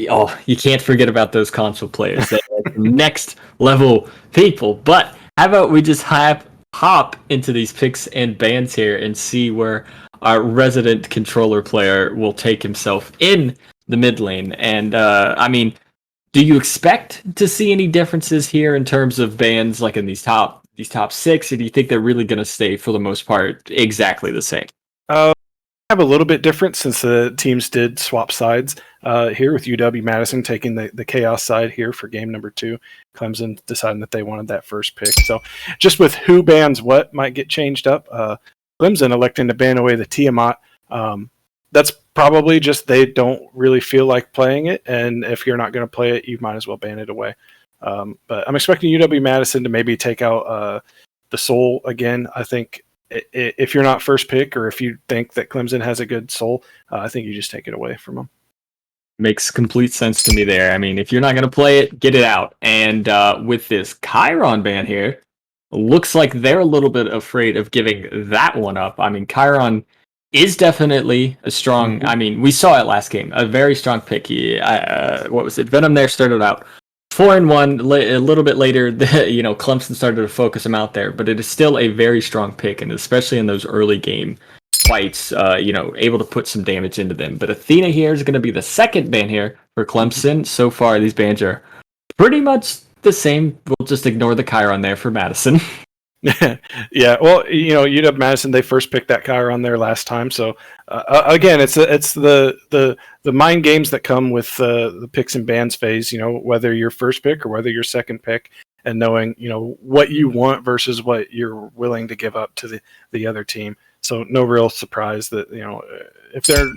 you can't forget about those console players. They're like next level people. But how about we just hop into these picks and bans here and see where our resident controller player will take himself in the mid lane. And I mean, do you expect to see any differences here in terms of bans like in these top 6, or do you think they're really going to stay for the most part exactly the same? Have a little bit different since the teams did swap sides here with UW Madison taking the chaos side here for game number 2. Clemson deciding that they wanted that first pick. So just with who bans what might get changed up. Clemson electing to ban away the Tiamat. That's probably just they don't really feel like playing it, and if you're not going to play it, you might as well ban it away. But I'm expecting UW Madison to maybe take out the Soul again. I think if you're not first pick, or if you think that Clemson has a good Soul, I think you just take it away from them. Makes complete sense to me there. I mean, if you're not going to play it, get it out. And with this Chiron ban here, looks like they're a little bit afraid of giving that one up. I mean, Chiron is definitely a strong. I mean, we saw it last game, a very strong pick. What was it? Venom there started out 4-1. A little bit later, Clemson started to focus him out there, but it is still a very strong pick, and especially in those early game fights, able to put some damage into them. But Athena here is going to be the second ban here for Clemson. So far, these bans are pretty much the same. We'll just ignore the Chiron there for Madison. Yeah, well, UW Madison, they first picked that Chiron there last time. So again, it's the mind games that come with the picks and bans phase. Whether you're first pick or whether you're second pick, and knowing what you want versus what you're willing to give up to the other team. So no real surprise that if they're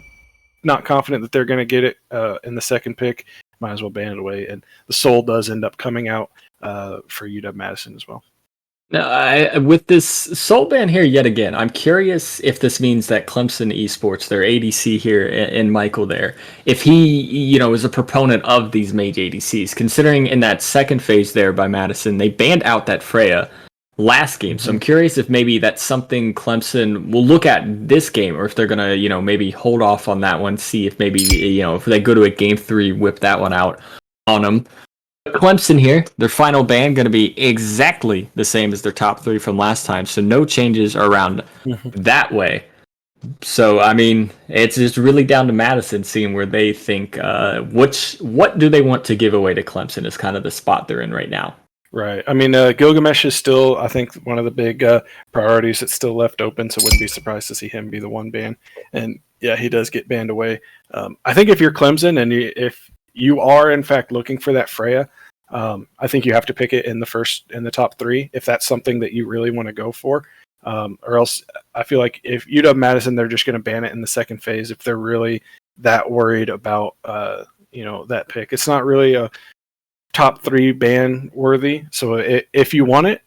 not confident that they're going to get it in the second pick, might as well ban it away. And the Soul does end up coming out for UW Madison as well. Now, with this Soul ban here yet again, I'm curious if this means that Clemson Esports, their ADC here, and Michael there, if he, is a proponent of these mage ADCs, considering in that second phase there by Madison, they banned out that Freya last game. So I'm curious if maybe that's something Clemson will look at this game, or if they're going to, maybe hold off on that one, see if maybe, if they go to a game 3, whip that one out on them. Clemson here, their final ban going to be exactly the same as their top 3 from last time, so no changes around that way. So I mean, it's just really down to Madison seeing where they think what do they want to give away to Clemson is kind of the spot they're in right now. Right. I mean, Gilgamesh is still, I think, one of the big priorities that's still left open, so wouldn't be surprised to see him be the one ban. And yeah, he does get banned away. I think if you're Clemson and if you are in fact looking for that Freya, I think you have to pick it in the top 3 if that's something that you really want to go for. Or else I feel like if UW Madison, they're just going to ban it in the second phase if they're really that worried about that pick. It's not really a top 3 ban worthy. So if you want it,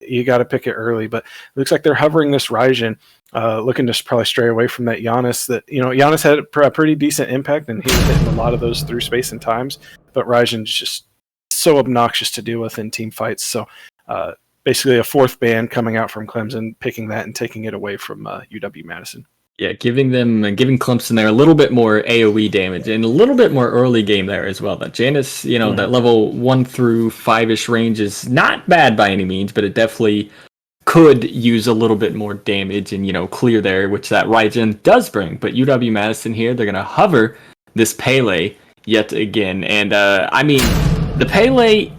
you got to pick it early. But it looks like they're hovering this Ryzen, looking to probably stray away from that Giannis. That Giannis had a pretty decent impact, and he was hitting a lot of those through space and times. But Ryzen's just so obnoxious to deal with in team fights. So basically, a fourth ban coming out from Clemson, picking that and taking it away from UW Madison. Yeah, giving Clemson there a little bit more AoE damage and a little bit more early game there as well. That Janus, that level 1 through 5-ish range is not bad by any means, but it definitely could use a little bit more damage and, clear there, which that Ryzen does bring. But UW Madison here, they're going to hover this Pele yet again. And, the Pele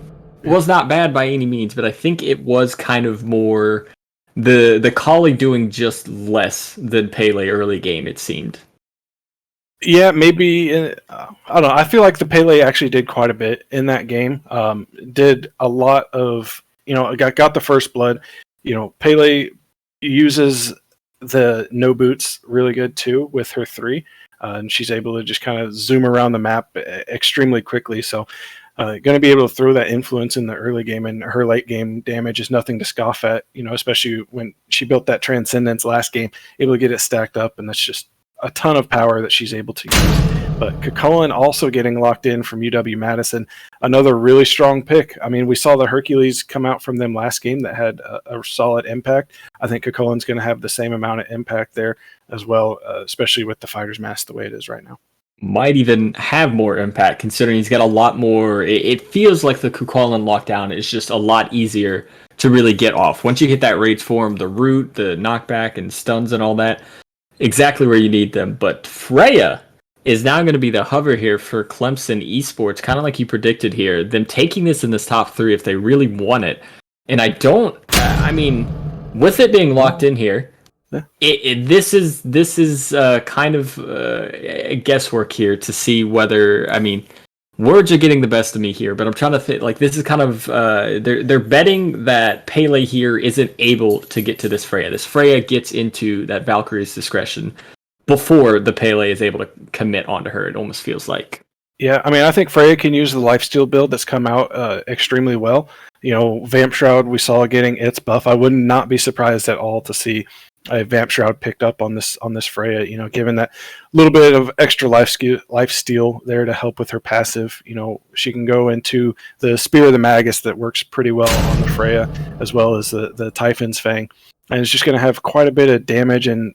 was not bad by any means, but I think it was kind of more the Collie doing just less than Pele early game, it seemed. Yeah, maybe. I don't know. I feel like the Pele actually did quite a bit in that game. Did a lot of, got the first blood. Pele uses the no boots really good too with her 3. And she's able to just kind of zoom around the map extremely quickly. So going to be able to throw that influence in the early game, and her late game damage is nothing to scoff at, especially when she built that Transcendence last game, able to get it stacked up, and that's just a ton of power that she's able to use. But Cucullin also getting locked in from UW Madison, another really strong pick. I mean, we saw the Hercules come out from them last game that had a solid impact. I think Cucullin's going to have the same amount of impact there as well, especially with the Fighter's Mask the way it is right now. Might even have more impact considering he's got a lot more. It feels like the Cucullin lockdown is just a lot easier to really get off. Once you hit that rage form, the root, the knockback, and stuns and all that, exactly where you need them. But Freya is now going to be the hover here for Clemson Esports, kind of like you predicted here. Them taking this in this top 3 if they really want it. And with it being locked in here, this is kind of guesswork here to see whether, words are getting the best of me here, but I'm trying to think, like, this is kind of, they're betting that Pele here isn't able to get to this Freya. This Freya gets into that Valkyrie's discretion before the Pele is able to commit onto her, it almost feels like. Yeah, I think Freya can use the lifesteal build that's come out extremely well. Vamp Shroud, we saw getting its buff. I would not be surprised at all to see a Vamp Shroud picked up on this Freya, given that little bit of extra life steal there to help with her passive. She can go into the Spear of the Magus that works pretty well on the Freya, as well as the Typhon's Fang. And it's just going to have quite a bit of damage and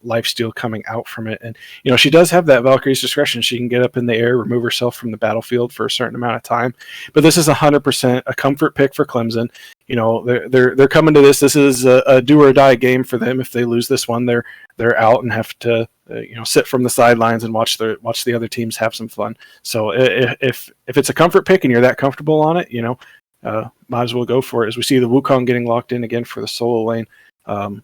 life steal coming out from it. And, she does have that Valkyrie's discretion. She can get up in the air, remove herself from the battlefield for a certain amount of time. But this is 100% a comfort pick for Clemson. They're coming to this. This is a do or die game for them. If they lose this one, they're out and have to sit from the sidelines and watch the other teams have some fun. So if it's a comfort pick and you're that comfortable on it, might as well go for it. As we see the Wukong getting locked in again for the solo lane. Not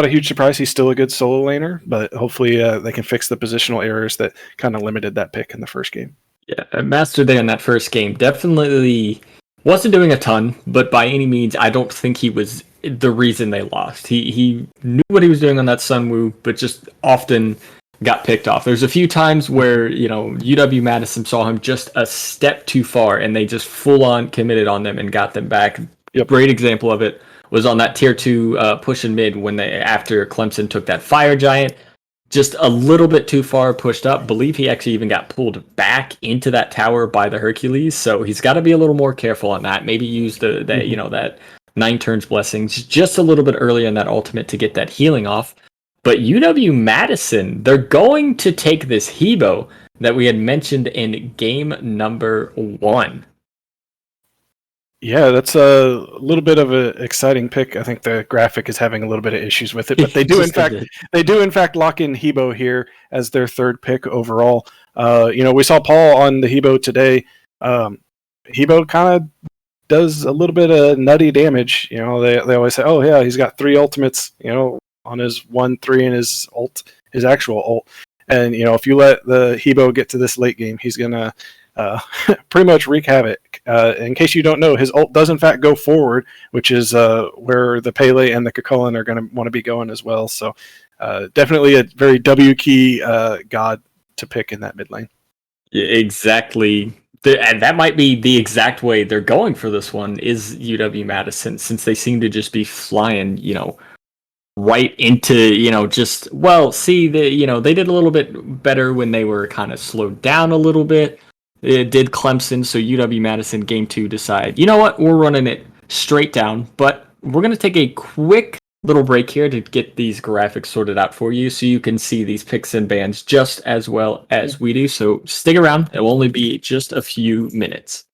a huge surprise. He's still a good solo laner, but hopefully they can fix the positional errors that kind of limited that pick in the first game. Yeah, Master there in that first game definitely wasn't doing a ton, but by any means, I don't think he was the reason they lost. He knew what he was doing on that Sunwoo, but just often got picked off. There's a few times where, UW Madison saw him just a step too far, and they just full-on committed on them and got them back. Yep. Great example of it was on that tier 2 push in mid when after Clemson took that Fire Giant, just a little bit too far pushed up. Believe he actually even got pulled back into that tower by the Hercules, so he's got to be a little more careful on that. Maybe use that 9 turns blessings just a little bit earlier in that ultimate to get that healing off. But UW Madison, they're going to take this Hebo that we had mentioned in game number 1. Yeah, that's a little bit of an exciting pick. I think the graphic is having a little bit of issues with it, but they do in fact lock in Hebo here as their 3rd pick overall. We saw Paul on the Hebo today. Hebo kind of does a little bit of nutty damage. They always say, "Oh yeah, he's got 3 ultimates." On his 1-3 and his actual ult. And if you let the Hebo get to this late game, he's gonna pretty much wreak havoc. In case you don't know, his ult does in fact go forward, which is where the Pele and the Cucullin are going to want to be going as well. So definitely a very W key god to pick in that mid lane. Yeah, exactly And that might be the exact way they're going for this one is UW-Madison, since they seem to just be flying, right into, they did a little bit better when they were kind of slowed down a little bit. It did Clemson, so UW-Madison game 2 decide, you know what, we're running it straight down, but we're going to take a quick little break here to get these graphics sorted out for you so you can see these picks and bans just as well as we do. So stick around. It will only be just a few minutes.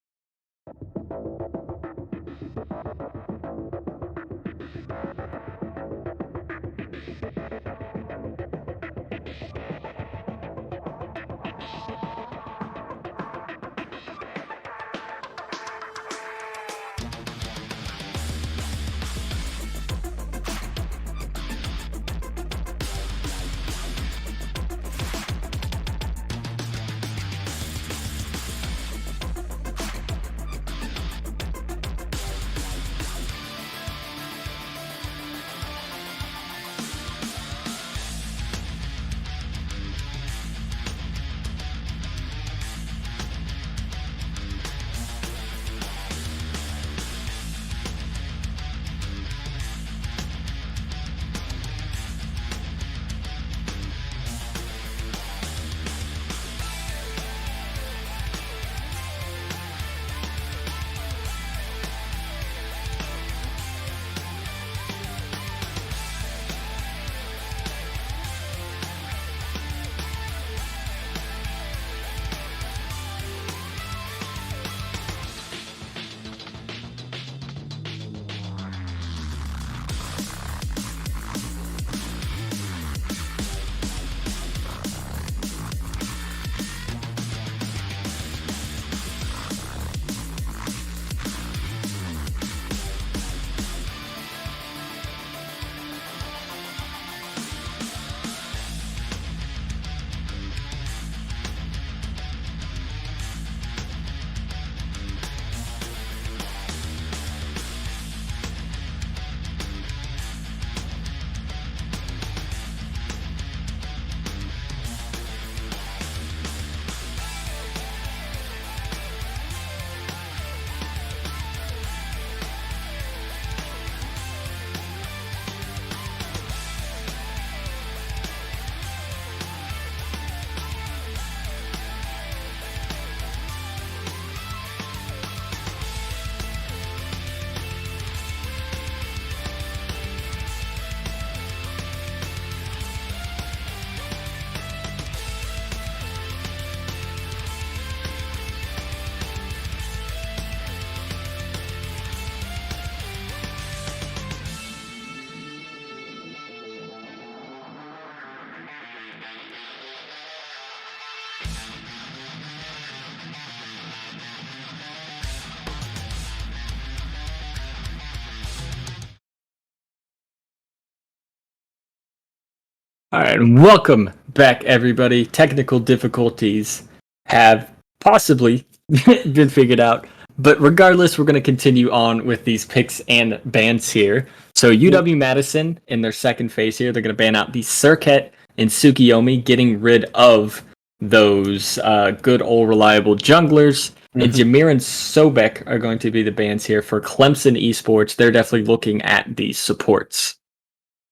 All right, welcome back, everybody. Technical difficulties have possibly been figured out, but regardless, we're going to continue on with these picks and bans here. So UW-Madison in their second phase here, they're going to ban out the Circuit and Tsukiyomi, getting rid of those good old reliable junglers. And Jameer and Sobek are going to be the bans here for Clemson Esports. They're definitely looking at the supports.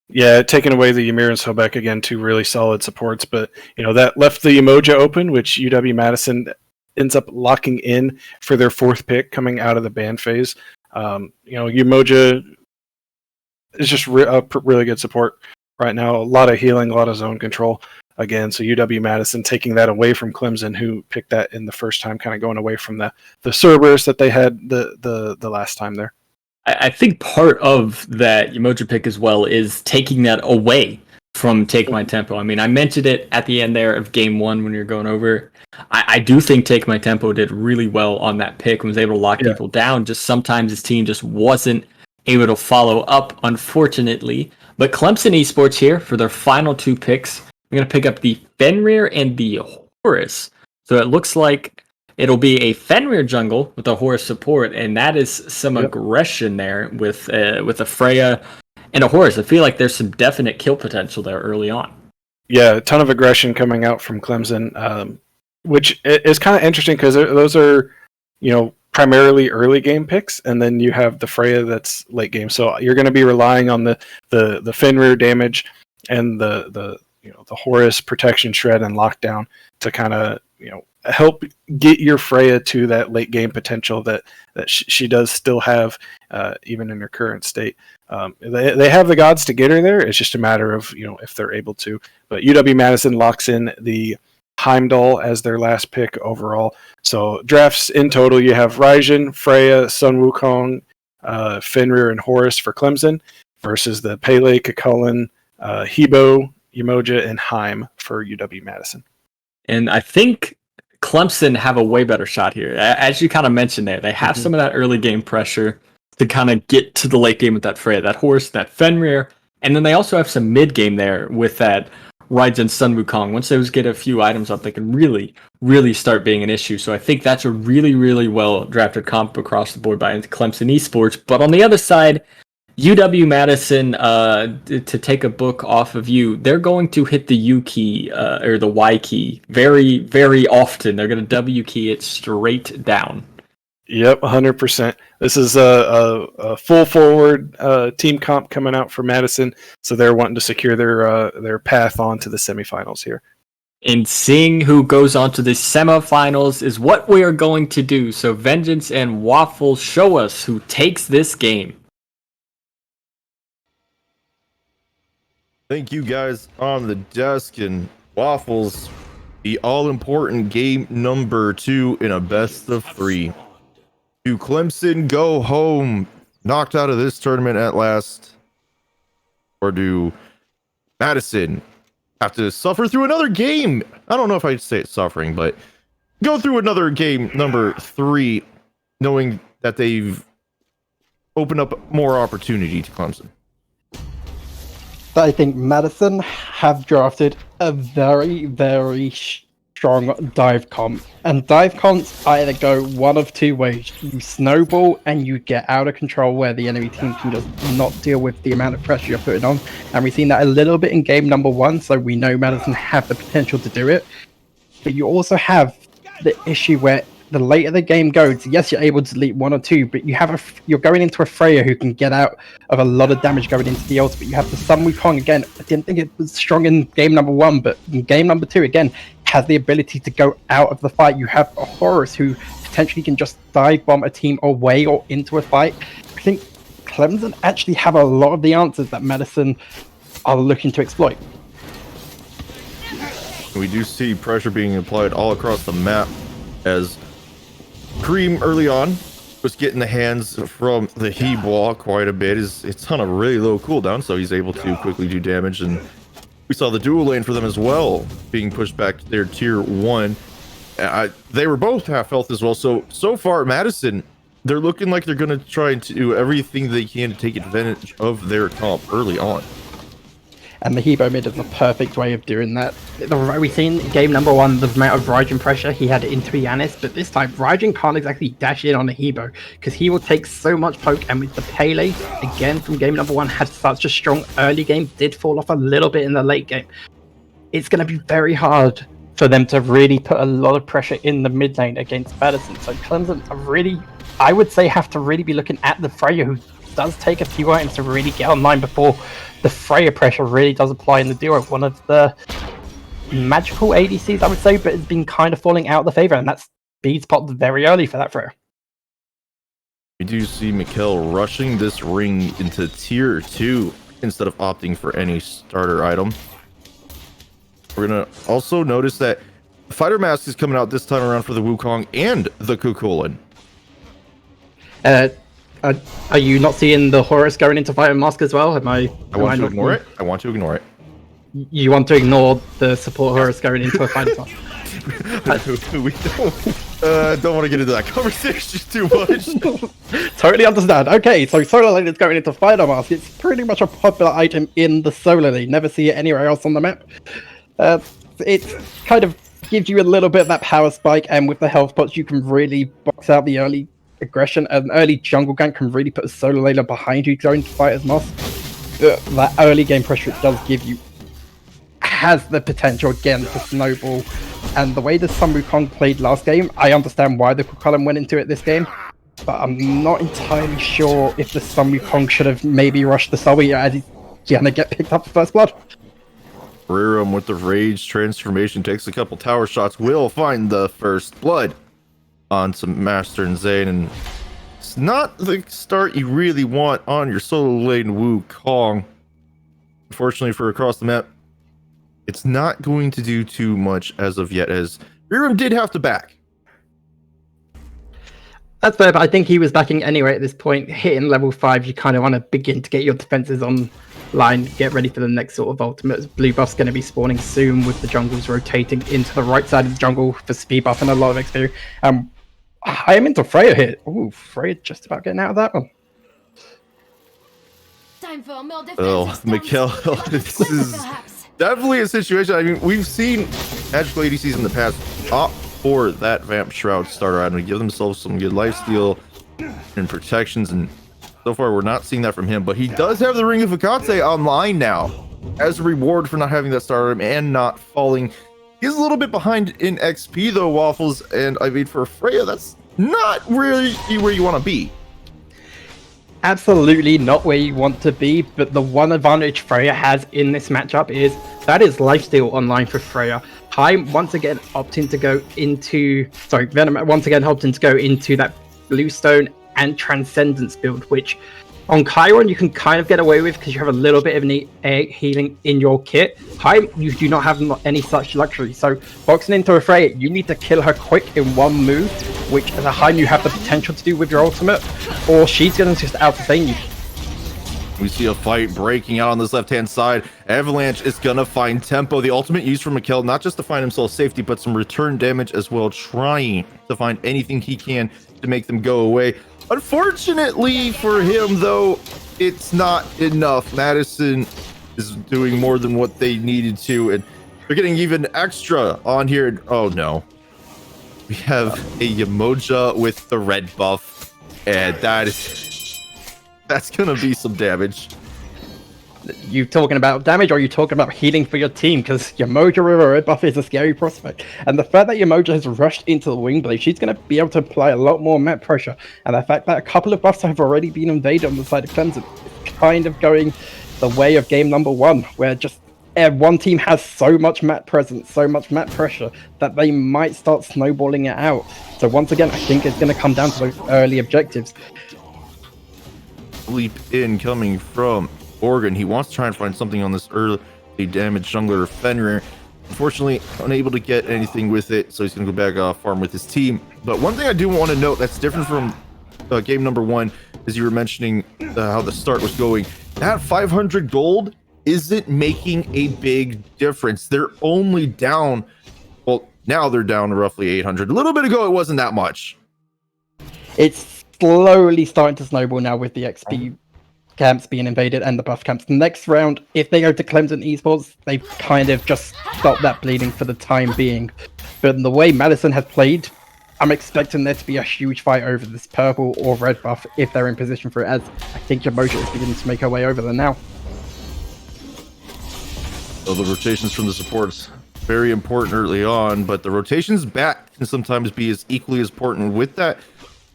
Yeah, taking away the Ymir and Sobek, again, two really solid supports, but that left the Umoja open, which UW-Madison ends up locking in for their fourth pick coming out of the ban phase. Umoja is just really good support right now. A lot of healing, a lot of zone control. Again, so UW-Madison taking that away from Clemson, who picked that in the first time, kind of going away from the Cerberus that they had the last time there. I think part of that Umoja pick as well is taking that away from Take My Tempo. I mean, I mentioned it at the end there of game 1 when you're going over. I do think Take My Tempo did really well on that pick and was able to lock people down. Just sometimes his team just wasn't able to follow up, unfortunately. But Clemson Esports here for their final 2 picks. We're going to pick up the Fenrir and the Horus. So it looks like it'll be a Fenrir jungle with a Horus support, and that is some aggression there with a Freya and a Horus. I feel like there's some definite kill potential there early on. Yeah, a ton of aggression coming out from Clemson. which is kind of interesting because those are, primarily early game picks, and then you have the Freya that's late game. So you're going to be relying on the Fenrir damage and the Horus protection shred and lockdown to kind of help get your Freya to that late game potential that she does still have, even in her current state. They have the gods to get her there. It's just a matter of if they're able to. But UW-Madison locks in the Heimdall as their last pick overall. So drafts in total, you have Raijin, Freya, Sun Wukong, Fenrir, and Horus for Clemson versus the Pele, Cucullin, Hebo, Umoja, and Heim for UW-Madison. And I think Clemson have a way better shot here. As you kind of mentioned there, they have some of that early game pressure to kind of get to the late game with that Freya, that Horus, that Fenrir, and then they also have some mid game there with that Raijin, Sun Wukong. Once those get a few items up, they can really, really start being an issue. So I think that's a really, really well drafted comp across the board by Clemson Esports. But on the other side, UW-Madison, to take a book off of you, they're going to hit the U key or the Y key very, very often. They're going to W key it straight down. Yep, 100%. This is a full forward team comp coming out for Madison, so they're wanting to secure their path on to the semifinals here. And seeing who goes on to the semifinals is what we are going to do. So Vengeance and Waffle, show us who takes this game. Thank you guys on the desk, and Waffles, the all-important game number 2 in a best of 3. Do Clemson go home knocked out of this tournament at last? Or do Madison have to suffer through another game? I don't know if I'd say it's suffering, but go through another game number 3, knowing that they've opened up more opportunity to Clemson. I think Madison have drafted a very, very strong dive comp. And dive comps either go one of two ways. You snowball and you get out of control where the enemy team can just not deal with the amount of pressure you're putting on. And we've seen that a little bit in game number 1, so we know Madison have the potential to do it. But you also have the issue where the later the game goes, yes, you're able to delete 1 or 2, but you're going into a Freya who can get out of a lot of damage going into the ult. But you have the Sun Wukong again. I didn't think it was strong in game number 1, but in game number 2 again has the ability to go out of the fight. You have a Horus who potentially can just dive bomb a team away or into a fight. I think Clemson actually have a lot of the answers that Madison are looking to exploit. We do see pressure being applied all across the map as Cream early on was getting the hands from the Hebe wall quite a bit. It's on a really low cooldown, so he's able to quickly do damage. And we saw the dual lane for them as well being pushed back to their tier 1. They were both half health as well. So far, Madison, they're looking like they're going to try and do everything they can to take advantage of their comp early on. And the Hebo mid is the perfect way of doing that. We've seen game number 1 the amount of Raijin pressure he had into Yanis, but this time Raijin can't exactly dash in on a Hebo because he will take so much poke. And with the Pele, again from game number 1, had such a strong early game, did fall off a little bit in the late game. It's going to be very hard for them to really put a lot of pressure in the mid lane against Madison. So Clemson are really, I would say, have to really be looking at the Freya, who does take a few items to really get online before the Freya pressure really does apply in the duo. One of the magical ADCs, I would say, but it's been kind of falling out of the favor, and that's Bede's pot very early for that Freya. We do see Mikkel rushing this ring into tier 2 instead of opting for any starter item. We're gonna also notice that Fighter Mask is coming out this time around for the Wukong and the Cucullin. Are you not seeing the Horus going into Fighter Mask as well? I want to ignore it. I want to ignore it. You want to ignore the support Horus going into a Fighter Mask? We don't want to get into that conversation too much. Totally understand. Okay, so Solar Lane is going into Fighter Mask. It's pretty much a popular item in the Solar Lane. Never see it anywhere else on the map. It kind of gives you a little bit of that power spike, and with the health pots, you can really box out the early aggression. An early jungle gank can really put a Solar Laner behind you going to Fighter's Mask. That early game pressure it does give you has the potential again to snowball And the way the Sun Wukong played last game, I understand why the Kukulkan went into it this game. But I'm not entirely sure if the Sun Wukong should have maybe rushed the Sully as he's gonna get picked up for first blood. Rerum with the rage transformation takes a couple tower shots, will find the first blood onto Master and Zane, and it's not the start you really want on your solo lane Wukong. Unfortunately for across the map, it's not going to do too much as of yet, as Rerum did have to back. That's fair, but I think he was backing anyway at this point. Hitting level 5, you kind of want to begin to get your defenses on line, get ready for the next sort of ultimate. Blue buff's going to be spawning soon with the jungles rotating into the right side of the jungle for speed buff and a lot of XP. I am into Freya here. Ooh, Freya just about getting out of that one. Time for more Oh, Mikkel, this is definitely a situation. I mean, we've seen magical ADCs in the past opt for that Vamp Shroud starter item to give themselves some good lifesteal and protections, and so far we're not seeing that from him. But he does have the Ring of Akatse online now as a reward for not having that starter item and not falling. He's a little bit behind in XP though, Waffles, and I mean for Freya, that's not really where you want to be. Absolutely not where you want to be, but the one advantage Freya has in this matchup is that is lifesteal online for Freya. Venom once again opting to go into that Bluestone and Transcendence build, which on Chiron you can kind of get away with because you have a little bit of healing in your kit. You do not have any such luxury, so boxing into a Freya, you need to kill her quick in one move, which as a Heim you have the potential to do with your ultimate, or she's going to just out-sustain you. We see a fight breaking out on this left-hand side. Avalanche is gonna find tempo. The ultimate used for Mikkel, not just to find himself safety, but some return damage as well, trying to find anything he can to make them go away. Unfortunately for him, though, it's not enough. Madison is doing more than what they needed to, and they're getting even extra on here. Oh no. We have a Yamoja with the red buff, and that's gonna be some damage. You talking about damage, or are you talking about healing for your team? Because Yamoja with a red buff is a scary prospect. And the fact that Yamoja has rushed into the wing blade, she's going to be able to apply a lot more map pressure. And the fact that a couple of buffs have already been invaded on the side of Clemson, it's kind of going the way of game number 1, where just one team has so much map presence, so much map pressure, that they might start snowballing it out. So once again, I think it's going to come down to those early objectives. Leap in coming from Oregon. He wants to try and find something on this early damage jungler Fenrir. Unfortunately, unable to get anything with it, so he's going to go back farm with his team. But one thing I do want to note that's different from game number 1, as you were mentioning how the start was going, that 500 gold isn't making a big difference. They're only down, well, now they're down to roughly 800. A little bit ago, it wasn't that much. It's slowly starting to snowball now with the XP camps being invaded and the buff camps. The next round, if they go to Clemson Esports, they've kind of just stopped that bleeding for the time being. But in the way Madison has played, I'm expecting there to be a huge fight over this purple or red buff if they're in position for it, as I think Yamoja is beginning to make her way over there now. So the rotations from the supports, very important early on, but the rotations back can sometimes be as equally as important. With that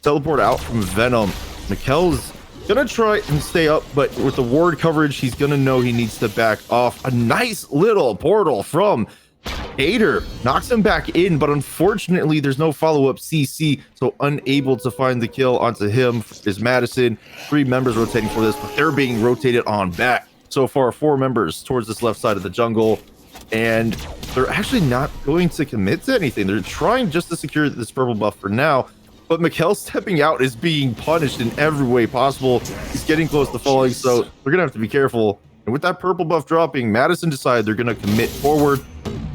teleport out from Venom, Mikkel's gonna try and stay up, but with the ward coverage, he's gonna know he needs to back off. A nice little portal from Hater knocks him back in, but unfortunately there's no follow-up CC, so unable to find the kill onto him is Madison. 3 members rotating for this, but they're being rotated on back. So far, 4 members towards this left side of the jungle, and they're actually not going to commit to anything. They're trying just to secure this purple buff for now, but Mikkel stepping out is being punished in every way possible. He's getting close to falling, so they're gonna have to be careful. And with that purple buff dropping, Madison decided they're gonna commit forward,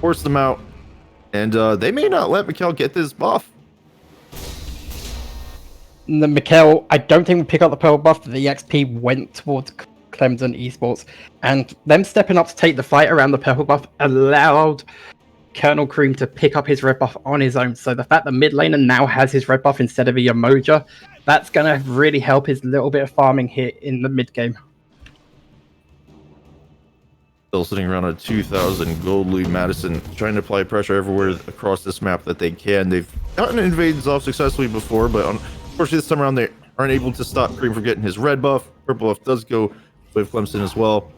force them out, and they may not let Mikkel get this buff. The Mikkel, I don't think we pick up the purple buff. The XP went towards Clemson Esports, and them stepping up to take the fight around the purple buff allowed Colonel Cream to pick up his red buff on his own. So the fact that mid laner now has his red buff instead of a Yamoja, that's going to really help his little bit of farming here in the mid game. Still sitting around a 2,000 gold lead. Madison trying to apply pressure everywhere across this map that they can. They've gotten invades off successfully before, but unfortunately this time around they aren't able to stop Cream from getting his red buff. Purple buff does go with Clemson as well.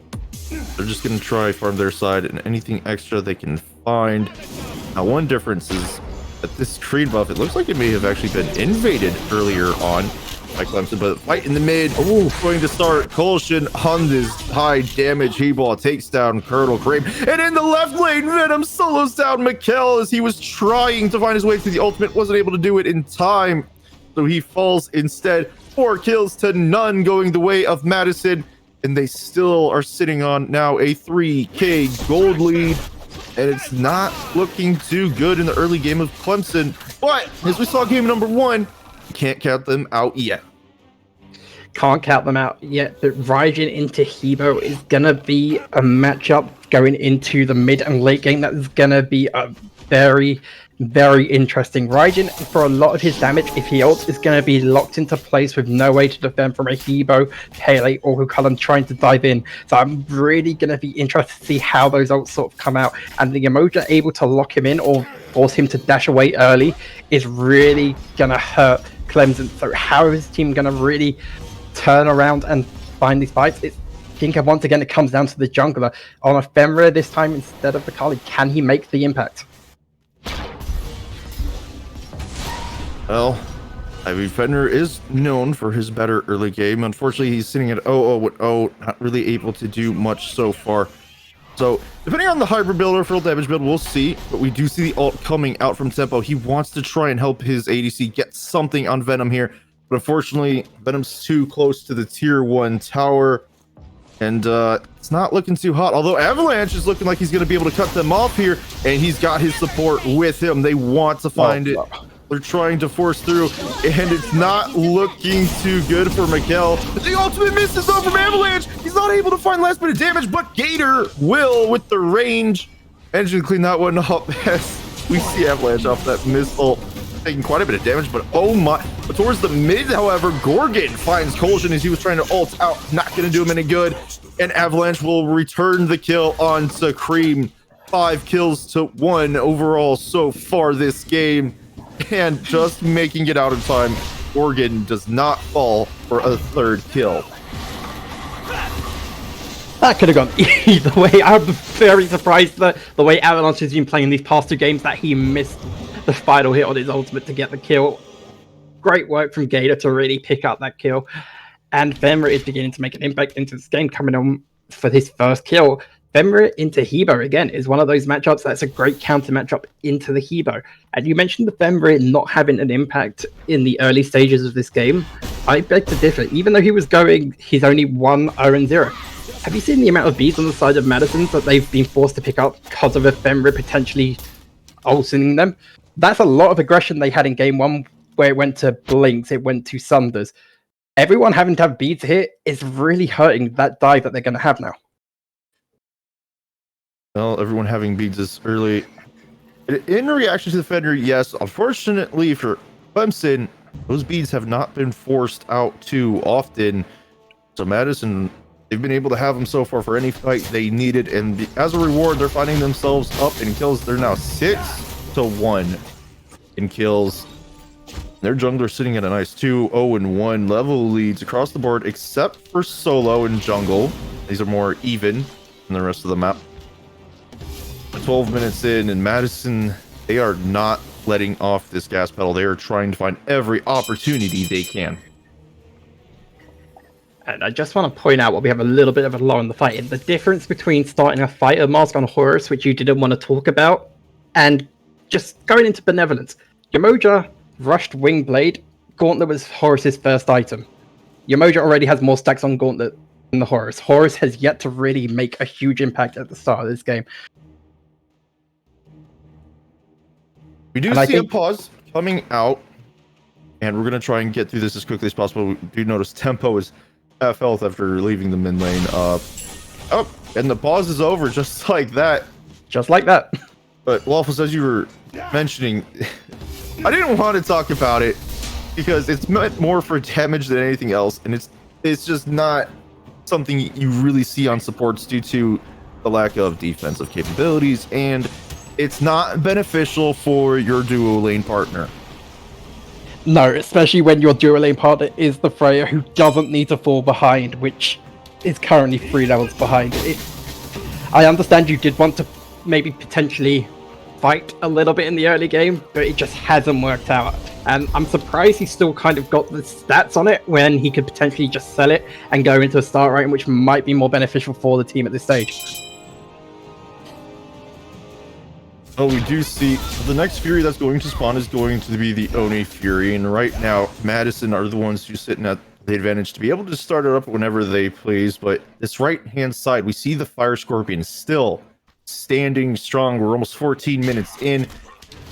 They're just going to try farm their side and anything extra they can find. Now, one difference is that this green buff, it looks like it may have actually been invaded earlier on by Clemson, but fight in the mid, going to start. Collegiate on this high damage he-ball takes down Colonel Cream, and in the left lane, Venom solos down Mikkel as he was trying to find his way to the ultimate, wasn't able to do it in time, so he falls instead. 4 kills to none going the way of Madison, and they still are sitting on now a 3k gold lead, and it's not looking too good in the early game of Clemson, but as we saw game number 1, can't count them out yet. Can't count them out yet, but Raijin into Hebo is going to be a matchup going into the mid and late game that is going to be a very, very interesting. Raijin, for a lot of his damage, if he ults, is going to be locked into place with no way to defend from a Hebo, Pele, or Hukulum trying to dive in. So I'm really going to be interested to see how those ults sort of come out, and the Emoja able to lock him in or force him to dash away early is really going to hurt Clemson. So how is his team going to really turn around and find these fights? I think once again it comes down to the jungler. On a Fenrir this time instead of the Kali, can he make the impact? Well, I mean, Fenrir is known for his better early game. Unfortunately, he's sitting at 0-0-0, not really able to do much so far. So, depending on the hybrid build or full damage build, we'll see. But we do see the ult coming out from Tempo. He wants to try and help his ADC get something on Venom here. But unfortunately, Venom's too close to the tier 1 tower. And it's not looking too hot. Although Avalanche is looking like he's going to be able to cut them off here. And he's got his support with him. They want to find it. They're trying to force through, and it's not looking too good for Mikkel. The ultimate misses though from Avalanche. He's not able to find last minute damage, but Gator will with the range. Managing to clean that one up as we see Avalanche off that missile, taking quite a bit of damage, but oh my. But towards the mid, however, Gorgon finds Collegiate as he was trying to ult out. Not going to do him any good, and Avalanche will return the kill onto Cream. 5 kills to 1 overall so far this game. And just making it out in time, Gorgon does not fall for a 3rd kill. That could have gone either way. I'm very surprised that the way Avalanche has been playing these past 2 games that he missed the final hit on his ultimate to get the kill. Great work from Gator to really pick up that kill. And Fenrir is beginning to make an impact into this game, coming on for his 1st kill. Fenrir into Hebo, again, is one of those matchups that's a great counter matchup into the Hebo. And you mentioned the Fenrir not having an impact in the early stages of this game. I beg to differ. Even though he was going, he's only 1-0-0. Have you seen the amount of beads on the side of Madison that they've been forced to pick up because of a Fenrir potentially ulting them? That's a lot of aggression they had in game 1, where it went to Blinks, it went to Sunders. Everyone having to have beads here is really hurting that dive that they're going to have now. Well, everyone having beads this early. In reaction to the Fenrir, yes. Unfortunately for Clemson, those beads have not been forced out too often. So Madison, they've been able to have them so far for any fight they needed. And as a reward, they're finding themselves up in kills. They're now 6-1 in kills. Their jungler sitting at a nice 2-0-1 level leads across the board, except for Solo and Jungle. These are more even than the rest of the map. 12 minutes in, and Madison, they are not letting off this gas pedal. They are trying to find every opportunity they can. And I just want to point out what we have a little bit of a lull in the fight. The difference between starting a fighter mask on Horus, which you didn't want to talk about, and just going into Benevolence. Yamoja rushed Wingblade. Gauntlet was Horus's 1st item. Yamoja already has more stacks on Gauntlet than the Horus. Horus has yet to really make a huge impact at the start of this game. We do see a pause coming out, and we're going to try and get through this as quickly as possible. We do notice Tempo is half health after leaving the mid lane. And the pause is over just like that. Just like that. But Waffles, as you were mentioning, I didn't want to talk about it because it's meant more for damage than anything else, and it's just not something you really see on supports due to the lack of defensive capabilities, and it's not beneficial for your duo lane partner. No, especially when your dual lane partner is the Freya who doesn't need to fall behind, which is currently 3 levels behind. I understand you did want to maybe potentially fight a little bit in the early game, but it just hasn't worked out. And I'm surprised he still kind of got the stats on it when he could potentially just sell it and go into a start rating, which might be more beneficial for the team at this stage. Oh, we do see the next Fury that's going to spawn is going to be the Oni Fury, and right now Madison are the ones who sitting at the advantage to be able to start it up whenever they please. But this right hand side, we see the Fire Scorpion still standing strong. We're almost 14 minutes in.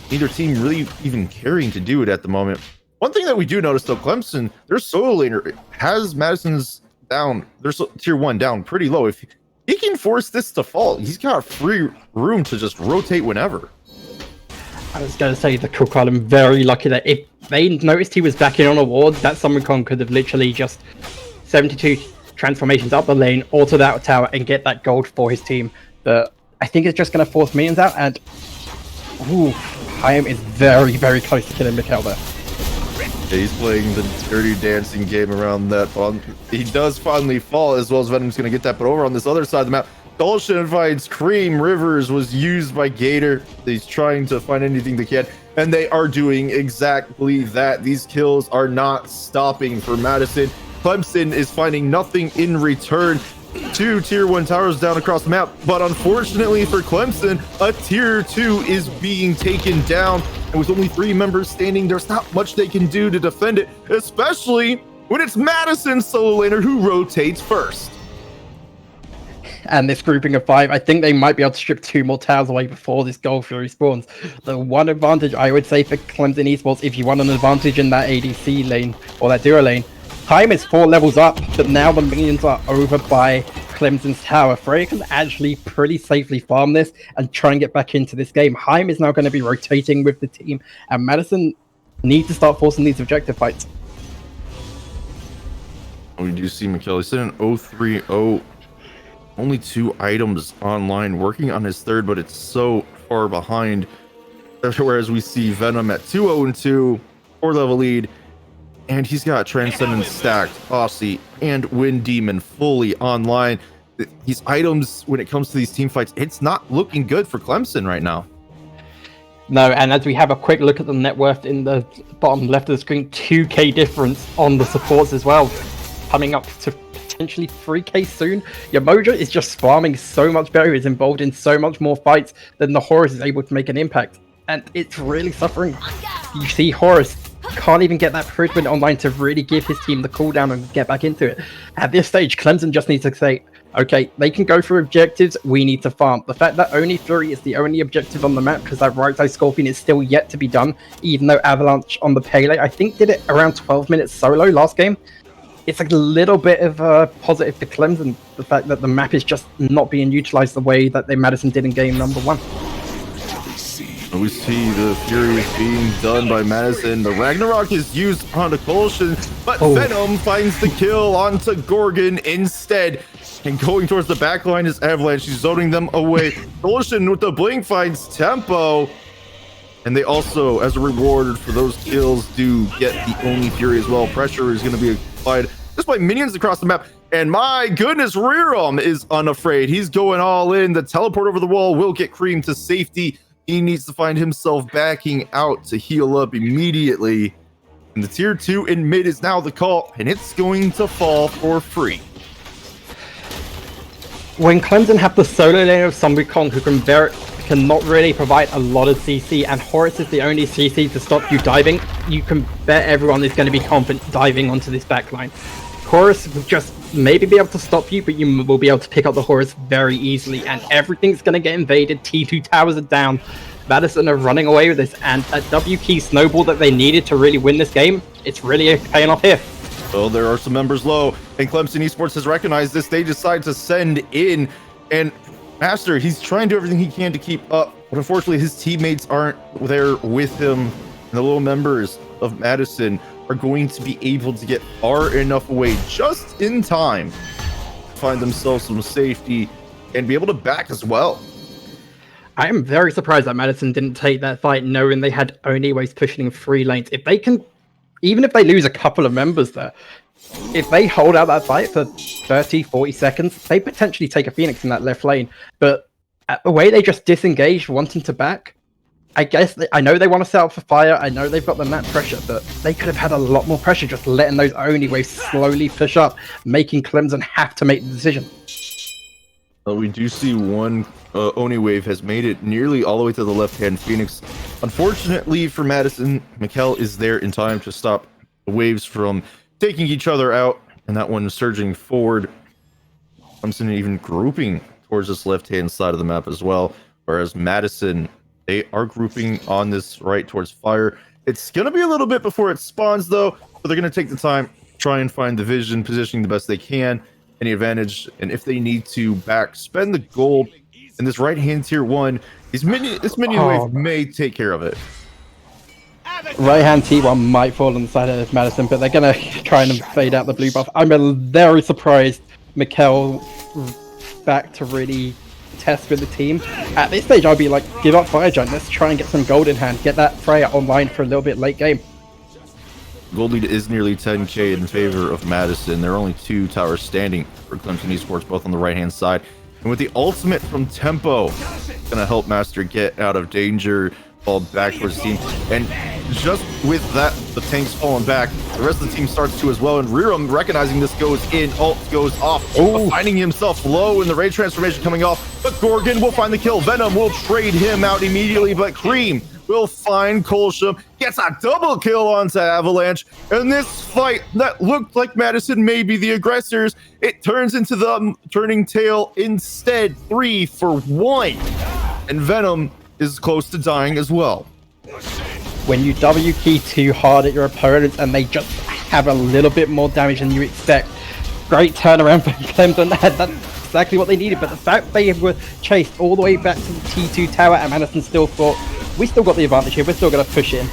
Neither team really even caring to do it at the moment. One thing that we do notice though, Clemson, their solo laner has Madison's down, their tier 1 down pretty low. If he can force this to fall, he's got free room to just rotate whenever. I was going to say the Cook Island very lucky that if they noticed he was back in on a ward, that Summoncon could have literally just 72 transformations up the lane, ulted out a tower, and get that gold for his team. But I think it's just going to force minions out, and Chaim is very, very close to killing Mikkel there. He's playing the dirty dancing game around that one. He does finally fall, as well as Venom's going to get that, but over on this other side of the map, Dolshin finds Cream. Rivers was used by Gator. He's trying to find anything they can, and they are doing exactly that. These kills are not stopping for Madison. Clemson is finding nothing in return. 2 tier 1 towers down across the map, but unfortunately for Clemson, a tier 2 is being taken down, and with only 3 members standing, there's not much they can do to defend it, especially when it's Madison's solo laner who rotates first. And this grouping of 5, I think they might be able to strip 2 more towers away before this Gold Fury spawns. The one advantage I would say for Clemson Esports, if you want an advantage in that ADC lane or that duo lane, Time is 4 levels up, but now the minions are over by Clemson's tower. Freya can actually pretty safely farm this and try and get back into this game. Haim is now going to be rotating with the team, and Madison need to start forcing these objective fights. We do see Mikkel. He's in an 0-3-0. Only 2 items online, working on his 3rd, but it's so far behind. Whereas we see Venom at 2-0-2, 4-level lead. And he's got Transcendence stacked, Aussie, and Wind Demon fully online. These items, when it comes to these team fights, it's not looking good for Clemson right now. No, and as we have a quick look at the net worth in the bottom left of the screen, 2k difference on the supports as well, coming up to potentially 3k soon. Your Mojo is just farming so much better, is involved in so much more fights than the Horus is able to make an impact, and it's really suffering. You see Horus can't even get that Prism online to really give his team the cooldown and get back into it. At this stage, Clemson just needs to say, okay, they can go for objectives, we need to farm. The fact that only Fury is the only objective on the map, because that right side Scorpion is still yet to be done, even though Avalanche on the Pele, I think, did it around 12 minutes solo last game. It's a little bit of a positive for Clemson, the fact that the map is just not being utilized the way that Madison did in game number 1. We see the Fury being done by Madison. The Ragnarok is used onto Collegiate, but Venom finds the kill onto Gorgon instead. And going towards the back line is Avalanche. She's zoning them away. Collegiate with the blink finds Tempo. And they also, as a reward for those kills, do get the Oni Fury as well. Pressure is going to be applied just by minions across the map. And my goodness, Rerum is unafraid. He's going all in. The teleport over the wall will get Cream to safety. He needs to find himself backing out to heal up immediately. And the tier 2 in mid is now the call, and it's going to fall for free. When Clemson have the solo lane of Summoncon who cannot really provide a lot of CC, and Horus is the only CC to stop you diving, you can bet everyone is going to be confident diving onto this backline. Horus will just maybe be able to stop you, but you will be able to pick up the Horus very easily, and everything's going to get invaded. T2 towers are down. Madison are running away with this, and a W key snowball that they needed to really win this game, it's really paying off here. Well, there are some members low, and Clemson Esports has recognized this. They decide to send in, and Master, he's trying to do everything he can to keep up, but unfortunately his teammates aren't there with him, and the low members of Madison are going to be able to get far enough away just in time to find themselves some safety and be able to back as well. I am very surprised that Madison didn't take that fight knowing they had only ways pushing in 3 lanes. If they can, even if they lose a couple of members there, if they hold out that fight for 30, 40 seconds, they potentially take a Phoenix in that left lane. But the way they just disengaged, wanting to back, I guess I know they want to set up for fire. I know they've got the map pressure, but they could have had a lot more pressure just letting those Oni waves slowly push up, making Clemson have to make the decision. We do see one Oni wave has made it nearly all the way to the left-hand Phoenix. Unfortunately for Madison, Mikkel is there in time to stop the waves from taking each other out, and that one surging forward. Clemson even grouping towards this left-hand side of the map as well, whereas Madison, they are grouping on this right towards fire. It's going to be a little bit before it spawns, though, but they're going to take the time, try and find the vision, positioning the best they can, any advantage, and if they need to back, spend the gold. And this right-hand tier 1, this minion wave may take care of it. Right-hand T1 might fall on the side of Madison, but they're going to try and fade out the blue buff. I'm very surprised Mikkel back to really test with the team. At this stage, I'd be like, give up Fire Giant. Let's try and get some gold in hand. Get that Freya online for a little bit late game. Gold lead is nearly 10k in favor of Madison. There are only 2 towers standing for Clemson Esports, both on the right-hand side. And with the ultimate from Tempo, gonna help Master get out of danger, fall back towards the team. And just with that, the tank's falling back. The rest of the team starts to as well. And Rerum, recognizing this, goes in, ult goes off, finding himself low in the Ray transformation coming off. But Gorgon will find the kill. Venom will trade him out immediately, but Cream will find Colsham, gets a double kill onto Avalanche, and this fight that looked like Madison may be the aggressors, it turns into the turning tail instead, 3-for-1, and Venom is close to dying as well. When you W key too hard at your opponents and they just have a little bit more damage than you expect, great turnaround for Clemson. That's exactly what they needed, but the fact they were chased all the way back to the T2 tower and Madison still thought, we still got the advantage here, we're still going to push in.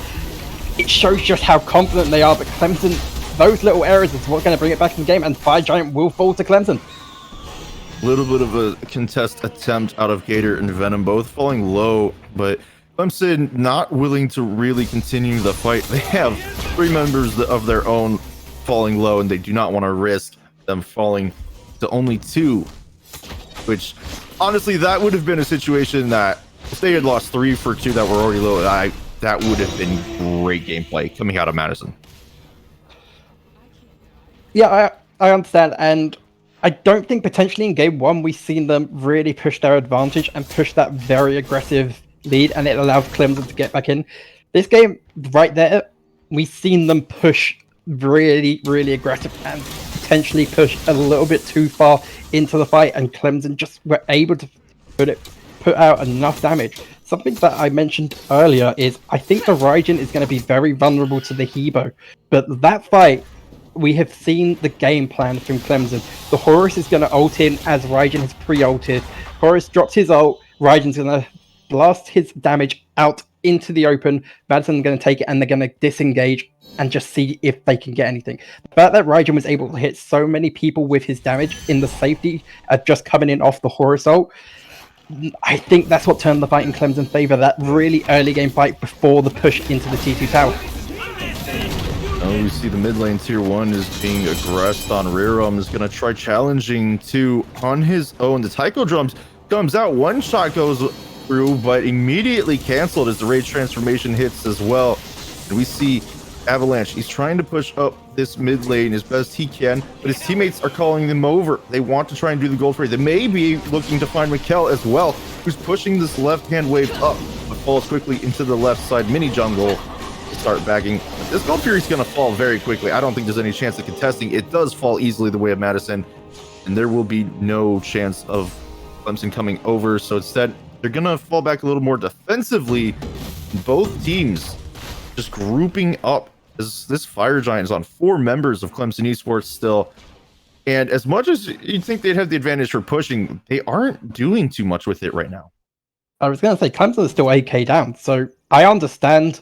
It shows just how confident they are, but Clemson, those little errors is what's going to bring it back in the game, and Fire Giant will fall to Clemson. A little bit of a contest attempt out of Gator and Venom, both falling low, but Clemson not willing to really continue the fight. They have 3 members of their own falling low, and they do not want to risk them falling to only 2, which honestly, that would have been a situation that if they had lost 3 for 2 that were already low, that would have been great gameplay coming out of Madison. Yeah, I understand, and I don't think potentially in game 1 we've seen them really push their advantage and push that very aggressive lead, and it allowed Clemson to get back in. This game, right there, we've seen them push really, really aggressive and potentially push a little bit too far into the fight, and Clemson just were able to put out enough damage. Something that I mentioned earlier is I think the Raijin is going to be very vulnerable to the Hebo, but that fight, we have seen the game plan from Clemson. The Horus is going to ult in as Raijin has pre-ulted. Horus drops his ult, Raijin's going to blast his damage out into the open, Madison's going to take it and they're going to disengage and just see if they can get anything. The fact that Raijin was able to hit so many people with his damage in the safety of just coming in off the Horus ult, I think that's what turned the fight in Clemson's favor, that really early game fight before the push into the T2 tower. Oh, we see the mid lane tier 1 is being aggressed on. Rerum is going to try challenging 2 on his own. The Taiko drums comes out, one shot goes through, but immediately canceled as the rage transformation hits as well. And we see Avalanche, he's trying to push up this mid lane as best he can, but his teammates are calling them over. They want to try and do the gold free. They may be looking to find Mikkel as well, who's pushing this left-hand wave up, but falls quickly into the left side mini jungle to start backing. This gold fury is going to fall very quickly. I don't think there's any chance of contesting. It does fall easily the way of Madison, and there will be no chance of Clemson coming over. So instead, they're going to fall back a little more defensively. Both teams just grouping up. This Fire Giant is on 4 members of Clemson Esports still. And as much as you'd think they'd have the advantage for pushing, they aren't doing too much with it right now. I was going to say, Clemson is still 8k down, so I understand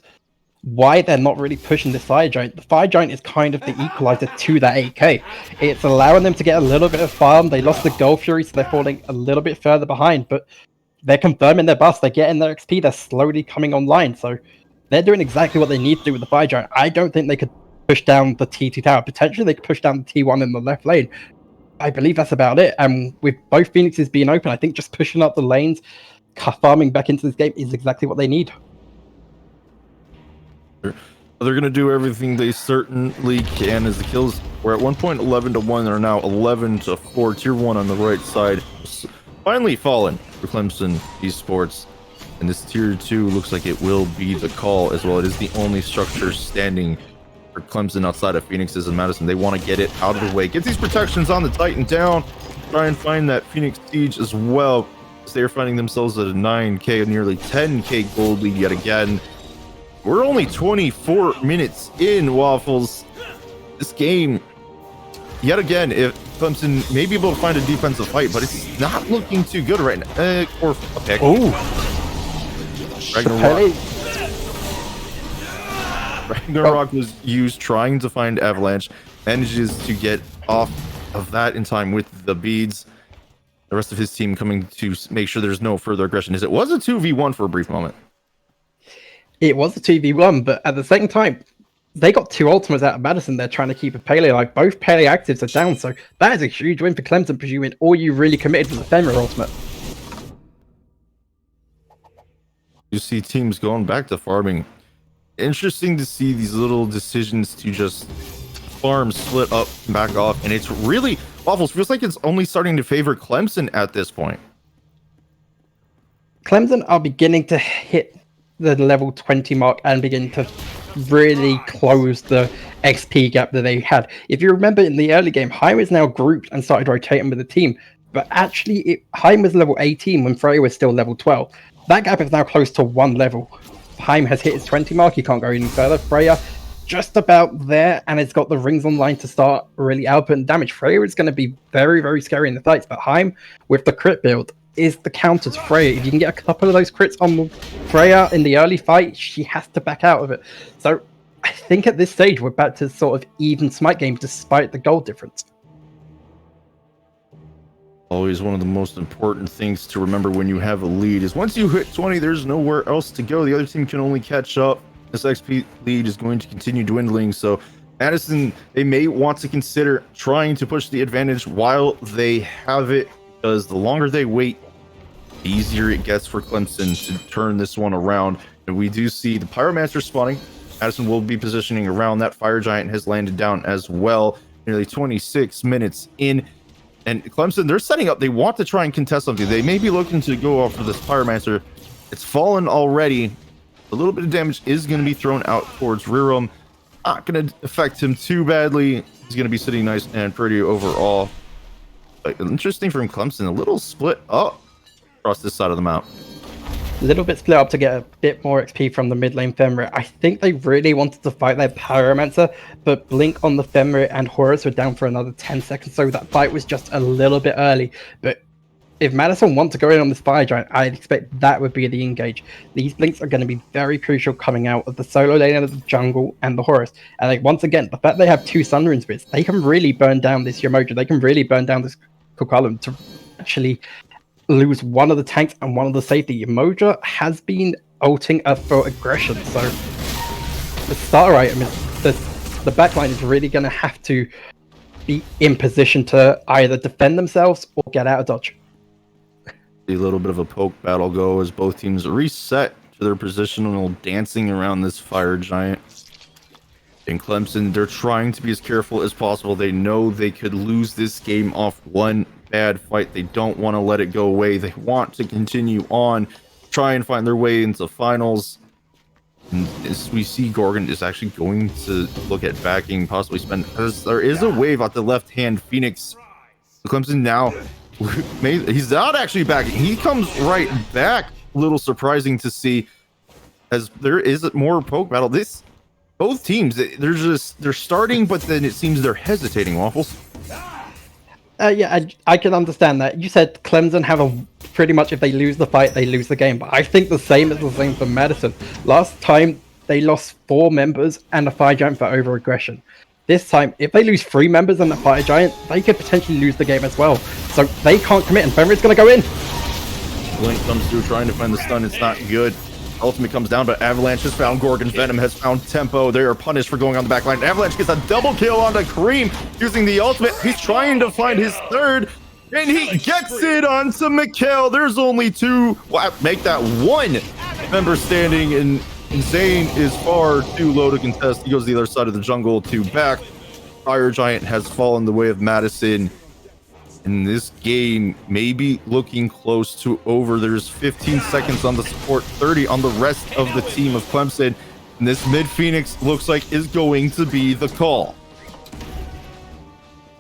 why they're not really pushing the Fire Giant. The Fire Giant is kind of the equalizer to that 8k. It's allowing them to get a little bit of farm. They lost the Gold Fury, so they're falling a little bit further behind, but they're confirming their buffs, they're getting their XP, they're slowly coming online, so they're doing exactly what they need to do with the Fire Giant. I don't think they could push down the T2 tower. Potentially they could push down the T1 in the left lane. I believe that's about it, and with both Phoenixes being open, I think just pushing up the lanes, farming back into this game is exactly what they need. They're going to do everything they certainly can as the kills were at one point 11-1. They're now 11-4. Tier 1 on the right side finally fallen for Clemson Esports. And this Tier 2 looks like it will be the call as well. It is the only structure standing for Clemson outside of Phoenix's and Madison. They want to get it out of the way. Get these protections on the Titan down. Try and find that Phoenix Siege as well. They're finding themselves at a 9k, nearly 10k gold lead yet again. We're only 24 minutes in, Waffles. This game, yet again, if Clemson may be able to find a defensive fight, but it's not looking too good right now. Or a pick. Oh, Ragnarok was used trying to find Avalanche, manages to get off of that in time with the beads. The rest of his team coming to make sure there's no further aggression, as it was a 2v1 for a brief moment. It was a 2v1, but at the same time, they got 2 ultimates out of Madison. They're trying to keep a Pele alive. Both Pele actives are down, so that is a huge win for Clemson, presuming all you really committed was a Fenrir ultimate. You see teams going back to farming. Interesting to see these little decisions to just farm, split up, back off, and it's really, Waffles, feels like it's only starting to favor Clemson at this point. Clemson are beginning to hit the level 20 mark and begin to really close the XP gap that they had. If you remember in the early game, Heim is now grouped and started rotating with the team, but actually Heim was level 18 when Freya was still level 12. That gap is now close to 1 level. Heim has hit his 20 mark, he can't go any further. Freya just about there, and it's got the rings online to start really outputting damage. Freya is going to be very, very scary in the fights, but Heim, with the crit build, is the counter to Freya. If you can get a couple of those crits on Freya in the early fight, she has to back out of it. So I think at this stage we're back to sort of even smite games despite the gold difference. Always one of the most important things to remember when you have a lead is once you hit 20, there's nowhere else to go. The other team can only catch up. This XP lead is going to continue dwindling. So Madison, they may want to consider trying to push the advantage while they have it, because the longer they wait, the easier it gets for Clemson to turn this one around. And we do see the Pyromancer spawning. Madison will be positioning around that. Fire Giant has landed down as well. Nearly 26 minutes in. And Clemson, they're setting up. They want to try and contest something. They may be looking to go off for this Pyromancer. It's fallen already. A little bit of damage is going to be thrown out towards Rerum. Not going to affect him too badly. He's going to be sitting nice and pretty overall. But interesting from Clemson, a little split up across this side of the map. A little bit split up to get a bit more XP from the mid lane Fenrir. I think they really wanted to fight their Pyromancer, but Blink on the Fenrir and Horus were down for another 10 seconds, so that fight was just a little bit early. But if Madison wants to go in on this Fire Giant, I'd expect that would be the engage. These Blinks are going to be very crucial coming out of the solo lane of the jungle and the Horus. And like, once again, the fact they have 2 Sunrune Spirits, they can really burn down this Yamoja. They can really burn down this Kukulum to actually lose one of the tanks and one of the safety. Yamoja has been ulting for aggression, so the starter item is the backline is really going to have to be in position to either defend themselves or get out of dodge. A little bit of a poke battle go as both teams reset to their positional dancing around this Fire Giant. In Clemson, they're trying to be as careful as possible. They know they could lose this game off one bad fight. They don't want to let it go away. They want to continue on, try and find their way into finals. And as we see, Gorgon is actually going to look at backing, possibly spend, because there is a wave at the left-hand Phoenix. Clemson now, he's not actually backing. He comes right back. A little surprising to see, as there is more poke battle. Both teams, they're starting, but then it seems they're hesitating, Waffles. Yeah, I can understand that. You said Clemson have a pretty much, if they lose the fight, they lose the game. But I think the same is the same for Madison. Last time they lost 4 members and a Fire Giant for over-aggression. This time, if they lose 3 members and the Fire Giant, they could potentially lose the game as well. So they can't commit, and Fenrir's going to go in. Blink comes through trying to find the stun. It's not good. Ultimate comes down, but Avalanche has found Gorgon's Venom, has found Tempo. They are punished for going on the back line. Avalanche gets a double kill onto Cream using the ultimate. He's trying to find his third, and he gets it onto Mikhail. There's only 2. Wow, make that 1 member standing, and Zane is far too low to contest. He goes to the other side of the jungle to back. Fire Giant has fallen the way of Madison. And this game may be looking close to over. There's 15 seconds on the support, 30 on the rest of the team of Clemson. And this mid Phoenix looks like is going to be the call.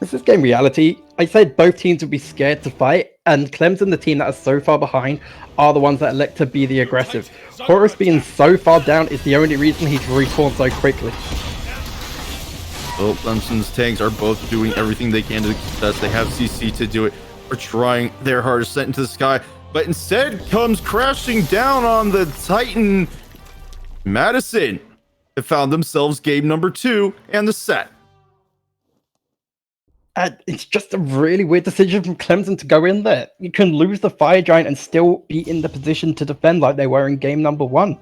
This is game reality. I said both teams would be scared to fight, and Clemson, the team that is so far behind, are the ones that elect to be the aggressive. Horus being so far down is the only reason he's respawned so quickly. Well, Clemson's tanks are both doing everything they can to contest. They have CC to do it. They're trying their hardest, set into the sky, but instead comes crashing down on the Titan. Madison have found themselves game number 2 and the set. It's just a really weird decision from Clemson to go in there. You can lose the Fire Giant and still be in the position to defend like they were in game number 1.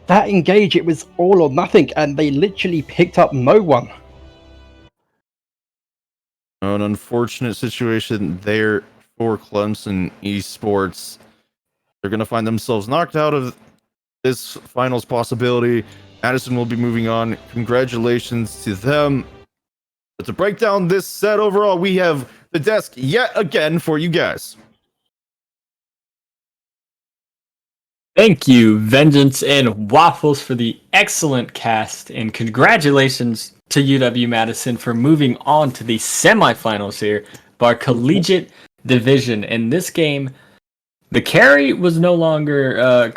That engage, it was all or nothing, and they literally picked up no one. An unfortunate situation there for Clemson Esports. They're going to find themselves knocked out of this finals possibility. Madison will be moving on. Congratulations to them. But to break down this set overall, we have the desk yet again for you guys. Thank you, Vengeance and Waffles, for the excellent cast, and congratulations to UW-Madison for moving on to the semifinals here of our Collegiate Division. In this game, the carry was no longer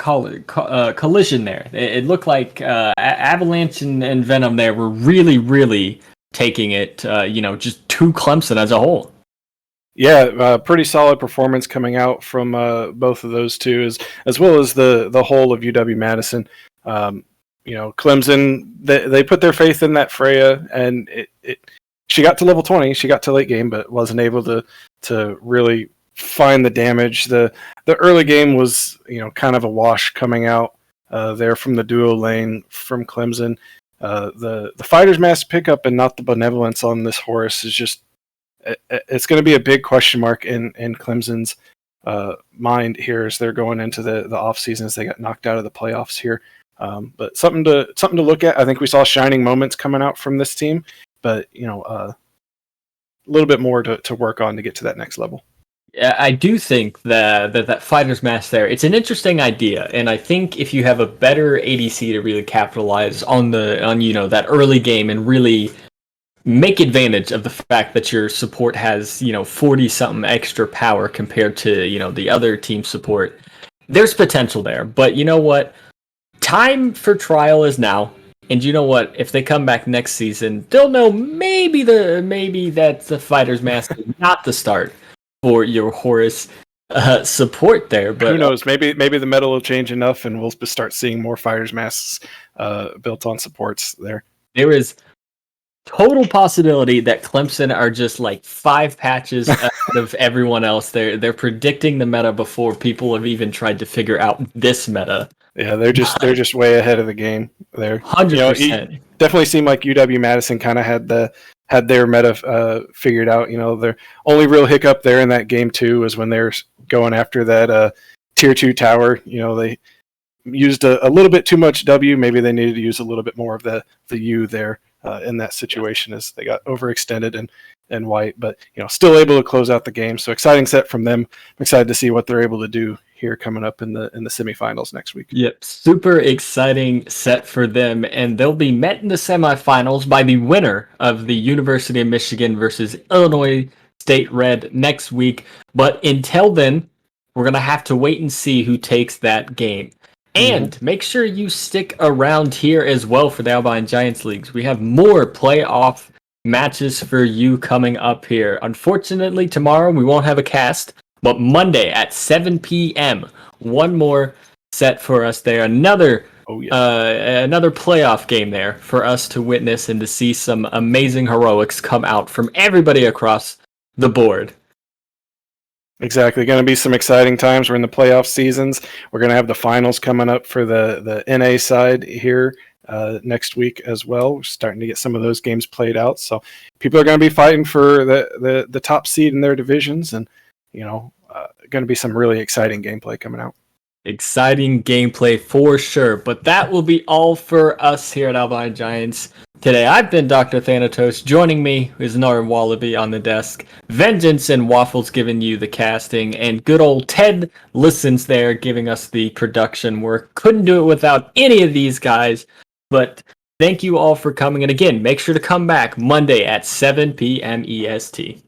Collision there. It looked like Avalanche and Venom there were really taking it, just to Clemson as a whole. Yeah, pretty solid performance coming out from both of those two, as well as the whole of UW-Madison. Clemson, they put their faith in that Freya, and she got to level 20, she got to late game, but wasn't able to really find the damage. The early game was kind of a wash coming out there from the duo lane from Clemson. The Fighter's Mask pickup and not the Benevolence on this Horus is just, it's going to be a big question mark in Clemson's mind here as they're going into the off season, as they got knocked out of the playoffs here. But something to look at. I think we saw shining moments coming out from this team, but a little bit more to work on to get to that next level. Yeah, I do think that Fighter's Mask there, it's an interesting idea, and I think if you have a better ADC to really capitalize on that early game and really make advantage of the fact that your support has 40 something extra power compared to the other team support, there's potential there. But you know what, time for trial is now, and you know what, if they come back next season, they'll know maybe that the Fighter's Mask is not the start for your Horus support there. But who knows, maybe the meta will change enough and we'll start seeing more Fighter's Masks built on supports there. There is total possibility that Clemson are just like 5 patches ahead of everyone else. They're predicting the meta before people have even tried to figure out this meta. Yeah, they're just way ahead of the game there. 100%. Definitely seemed like UW-Madison kind of had their meta figured out. Their only real hiccup there in that game 2 was when they're going after that tier 2 tower. They used a little bit too much W. Maybe they needed to use a little bit more of the U there. In that situation, as they got overextended and white, but still able to close out the game. So exciting set from them. I'm excited to see what they're able to do here coming up in the semifinals next week. Yep, super exciting set for them, and they'll be met in the semifinals by the winner of the University of Michigan versus Illinois State Red next week. But until then, we're gonna have to wait and see who takes that game. And make sure you stick around here as well for the Albine Giants Leagues. We have more playoff matches for you coming up here. Unfortunately, tomorrow we won't have a cast, but Monday at 7 p.m., one more set for us there. Another Oh yeah. Another playoff game there for us to witness and to see some amazing heroics come out from everybody across the board. Exactly. Going to be some exciting times. We're in the playoff seasons. We're going to have the finals coming up for the NA side here next week as well. We're starting to get some of those games played out. So people are going to be fighting for the top seed in their divisions, and going to be some really exciting gameplay coming out. Exciting gameplay for sure, but that will be all for us here at Albine Giants today. I've been Dr. Thanatos. Joining me is Norrin Wallaby on the desk, Vengeance and Waffles giving you the casting, and good old Ted Listens there giving us the production work. Couldn't do it without any of these guys, but thank you all for coming, and again, make sure to come back Monday at 7 p.m. EST.